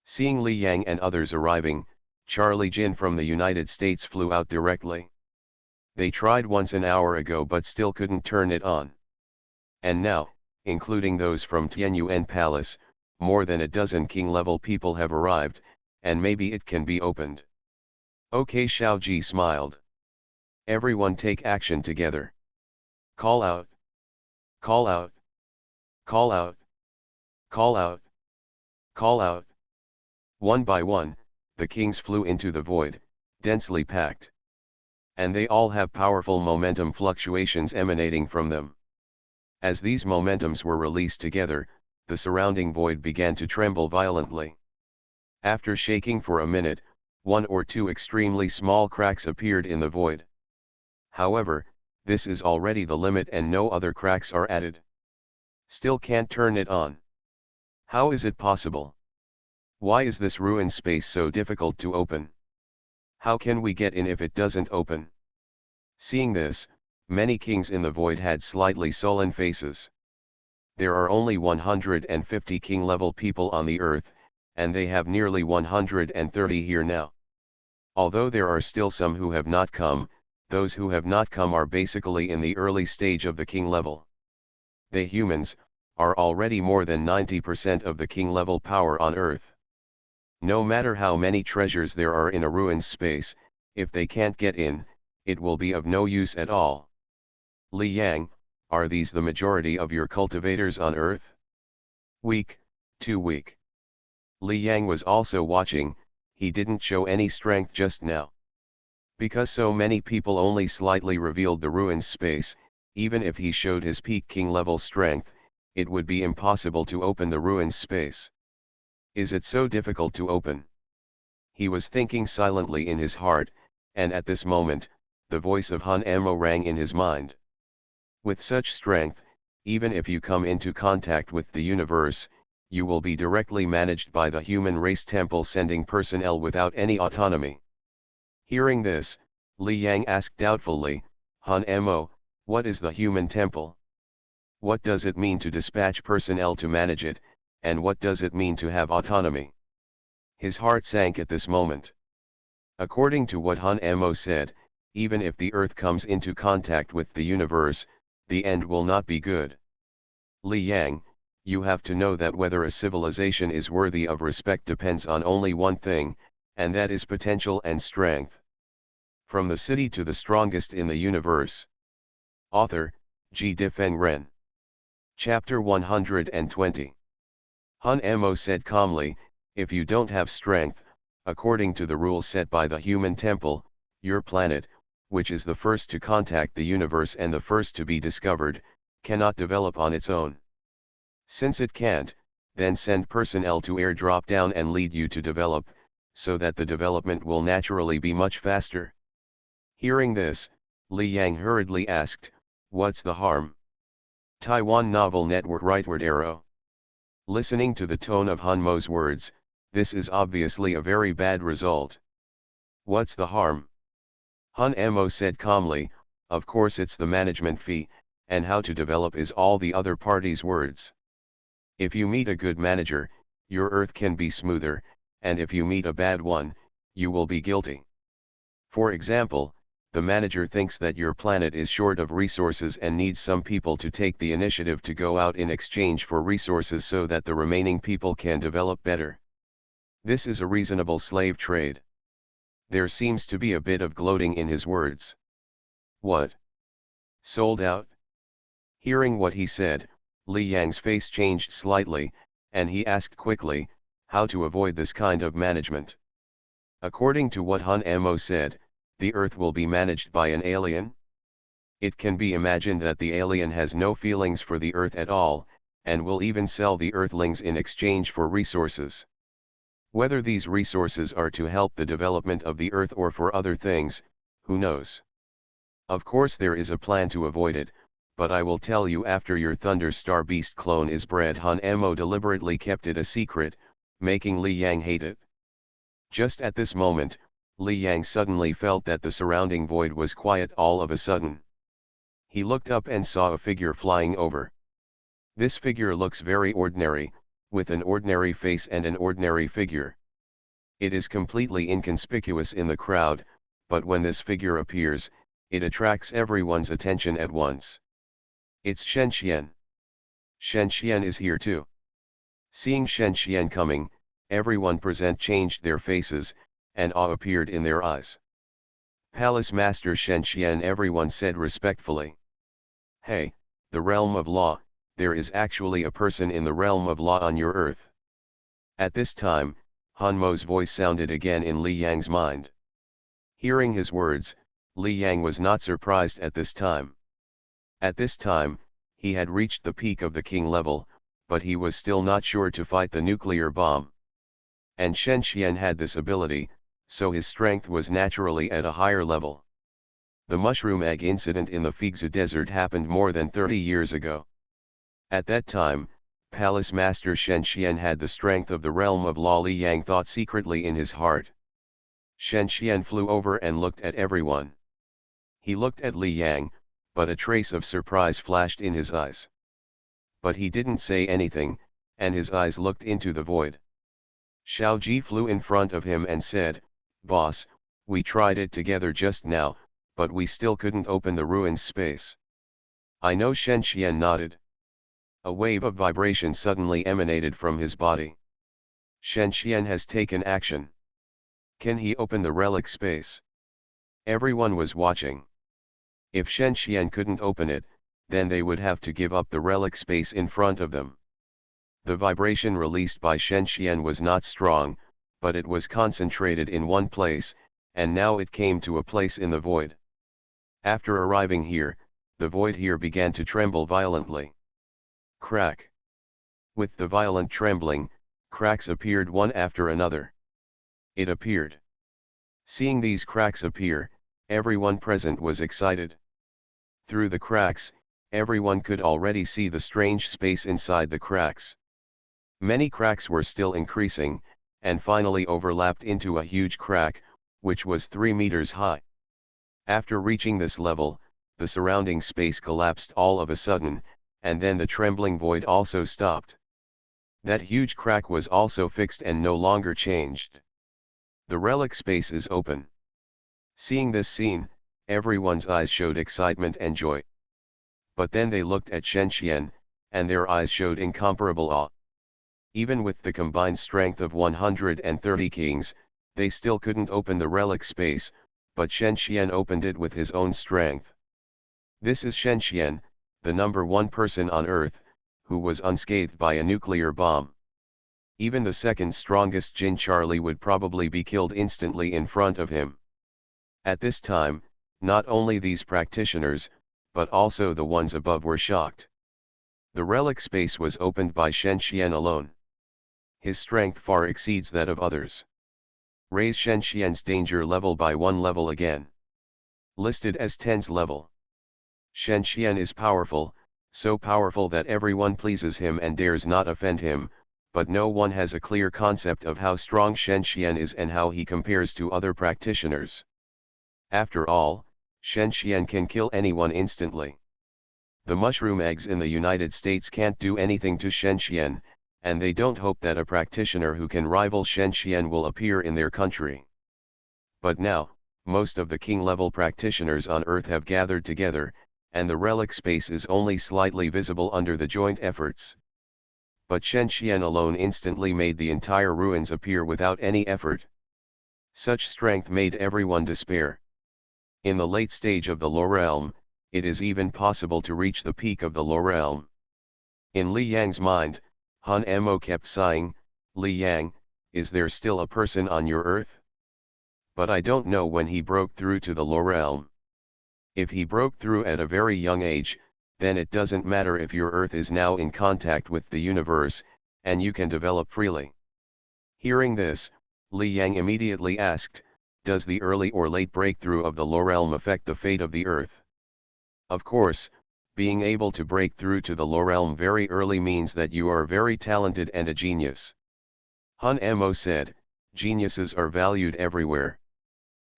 Seeing Li Yang and others arriving, Charlie Jin from the United States flew out directly. They tried once an hour ago but still couldn't turn it on. And now, including those from Tianyuan Palace, more than a dozen king-level people have arrived, and maybe it can be opened. Okay, Xiaoji smiled. Everyone take action together. Call out. Call out. Call out. Call out. Call out. One by one, the kings flew into the void, densely packed. And they all have powerful momentum fluctuations emanating from them. As these momentums were released together, the surrounding void began to tremble violently. After shaking for a minute, 1 or 2 extremely small cracks appeared in the void. However, this is already the limit and no other cracks are added. Still can't turn it on. How is it possible? Why is this ruin space so difficult to open? How can we get in if it doesn't open? Seeing this, many kings in the void had slightly sullen faces. There are only 150 king-level people on the earth, and they have nearly 130 here now. Although there are still some who have not come, those who have not come are basically in the early stage of the king level. They humans are already more than 90% of the king level power on earth. No matter how many treasures there are in a ruins space, if they can't get in, it will be of no use at all. Li Yang, are these the majority of your cultivators on earth? Weak, too weak. Li Yang was also watching, he didn't show any strength just now. Because so many people only slightly revealed the ruins space, even if he showed his peak king level strength, it would be impossible to open the ruins space. Is it so difficult to open? He was thinking silently in his heart, and at this moment, the voice of Han Emo rang in his mind. With such strength, even if you come into contact with the universe, you will be directly managed by the human race temple, sending personnel without any autonomy. Hearing this, Li Yang asked doubtfully, Han Mo, what is the human temple? What does it mean to dispatch personnel to manage it, and what does it mean to have autonomy? His heart sank at this moment. According to what Han Mo said, even if the Earth comes into contact with the universe, the end will not be good. Li Yang, you have to know that whether a civilization is worthy of respect depends on only one thing, and that is potential and strength. From the city to the strongest in the universe. Author, Ji Difeng Ren. Chapter 120. Han Mo said calmly, if you don't have strength, according to the rules set by the human temple, your planet, which is the first to contact the universe and the first to be discovered, cannot develop on its own. Since it can't, then send personnel to airdrop down and lead you to develop, so that the development will naturally be much faster. Hearing this, Li Yang hurriedly asked, what's the harm? Taiwan Novel Network Rightward Arrow. Listening to the tone of Han Mo's words, this is obviously a very bad result. What's the harm? Han Mo said calmly, of course it's the management fee, and how to develop is all the other parties' words. If you meet a good manager, your Earth can be smoother, and if you meet a bad one, you will be guilty. For example, the manager thinks that your planet is short of resources and needs some people to take the initiative to go out in exchange for resources so that the remaining people can develop better. This is a reasonable slave trade. There seems to be a bit of gloating in his words. What? Sold out? Hearing what he said, Li Yang's face changed slightly, and he asked quickly, how to avoid this kind of management? According to what Han Mo said, the Earth will be managed by an alien? It can be imagined that the alien has no feelings for the Earth at all, and will even sell the Earthlings in exchange for resources. Whether these resources are to help the development of the Earth or for other things, who knows? Of course there is a plan to avoid it, but I will tell you after your Thunder Star Beast clone is bred. Han Mo deliberately kept it a secret, making Li Yang hate it. Just at this moment, Li Yang suddenly felt that the surrounding void was quiet all of a sudden. He looked up and saw a figure flying over. This figure looks very ordinary, with an ordinary face and an ordinary figure. It is completely inconspicuous in the crowd, but when this figure appears, it attracts everyone's attention at once. It's Shen Xian. Shen Xian is here too. Seeing Shen Xian coming, everyone present changed their faces, and awe appeared in their eyes. Palace Master Shen Xian, everyone said respectfully. Hey, the realm of law, there is actually a person in the realm of law on your Earth. At this time, Han Mo's voice sounded again in Li Yang's mind. Hearing his words, Li Yang was not surprised at this time. At this time, he had reached the peak of the king level, but he was still not sure to fight the nuclear bomb. And Shen Xian had this ability, so his strength was naturally at a higher level. The mushroom egg incident in the Figzu Desert happened more than 30 years ago. At that time, Palace Master Shen Xian had the strength of the realm of law. Li Yang thought secretly in his heart. Shen Xian flew over and looked at everyone. He looked at Li Yang, but a trace of surprise flashed in his eyes. But he didn't say anything, and his eyes looked into the void. Xiao Ji flew in front of him and said, Boss, we tried it together just now, but we still couldn't open the ruins space. I know. Shen Xian nodded. A wave of vibration suddenly emanated from his body. Shen Xian has taken action. Can he open the relic space? Everyone was watching. If Shen Xian couldn't open it, then they would have to give up the relic space in front of them. The vibration released by Shen Xian was not strong, but it was concentrated in one place, and now it came to a place in the void. After arriving here, the void here began to tremble violently. Crack. With the violent trembling, cracks appeared one after another. It appeared. Seeing these cracks appear, everyone present was excited. Through the cracks, everyone could already see the strange space inside the cracks. Many cracks were still increasing, and finally overlapped into a huge crack, which was 3 meters high. After reaching this level, the surrounding space collapsed all of a sudden, and then the trembling void also stopped. That huge crack was also fixed and no longer changed. The relic space is open. Seeing this scene, everyone's eyes showed excitement and joy. But then they looked at Shenxian, and their eyes showed incomparable awe. Even with the combined strength of 130 kings, they still couldn't open the relic space, but Shenxian opened it with his own strength. This is Shenxian, the number one person on Earth, who was unscathed by a nuclear bomb. Even the second strongest Jin Charlie would probably be killed instantly in front of him. At this time, not only these practitioners, but also the ones above were shocked. The relic space was opened by Shenxian alone. His strength far exceeds that of others. Raise Shenxian's danger level by 1 level again. Listed as 10's level. Shenxian is powerful, so powerful that everyone pleases him and dares not offend him, but no one has a clear concept of how strong Shenxian is and how he compares to other practitioners. After all, Shenxian can kill anyone instantly. The mushroom eggs in the United States can't do anything to Shenxian, and they don't hope that a practitioner who can rival Shenxian will appear in their country. But now, most of the king-level practitioners on Earth have gathered together, and the relic space is only slightly visible under the joint efforts. But Shenxian alone instantly made the entire ruins appear without any effort. Such strength made everyone despair. In the late stage of the Low Realm, it is even possible to reach the peak of the Low Realm. In Li Yang's mind, Han Mo kept sighing, "Li Yang, is there still a person on your Earth? But I don't know when he broke through to the Low Realm. If he broke through at a very young age, then it doesn't matter if your Earth is now in contact with the universe, and you can develop freely." Hearing this, Li Yang immediately asked, "Does the early or late breakthrough of the Low Realm affect the fate of the Earth?" Of course, being able to break through to the Low Realm very early means that you are very talented and a genius. Han Mo said, "Geniuses are valued everywhere.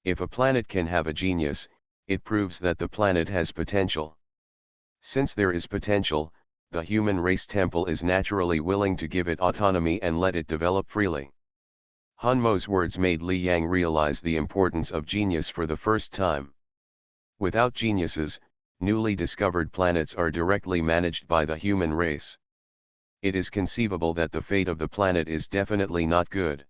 If a planet can have a genius, it proves that the planet has potential. Since there is potential, the human race temple is naturally willing to give it autonomy and let it develop freely." Han Mo's words made Li Yang realize the importance of genius for the first time. Without geniuses, newly discovered planets are directly managed by the human race. It is conceivable that the fate of the planet is definitely not good.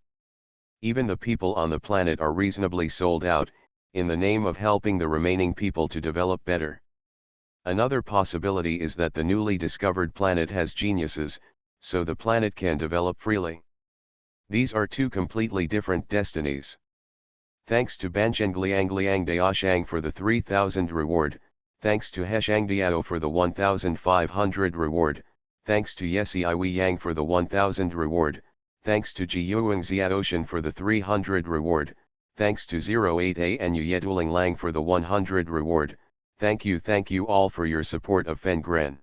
Even the people on the planet are reasonably sold out, in the name of helping the remaining people to develop better. Another possibility is that the newly discovered planet has geniuses, so the planet can develop freely. These are two completely different destinies. Thanks to Banzhengliangliang Daoshang for the 3,000 reward, thanks to Heshangdiao for the 1,500 reward, thanks to Yesi Iwi Yang for the 1,000 reward, thanks to Jiyuang Xiaoshan for the 300 reward, thanks to 08A and Yuyeduling Lang for the 100 reward. Thank you all for your support of Fengren.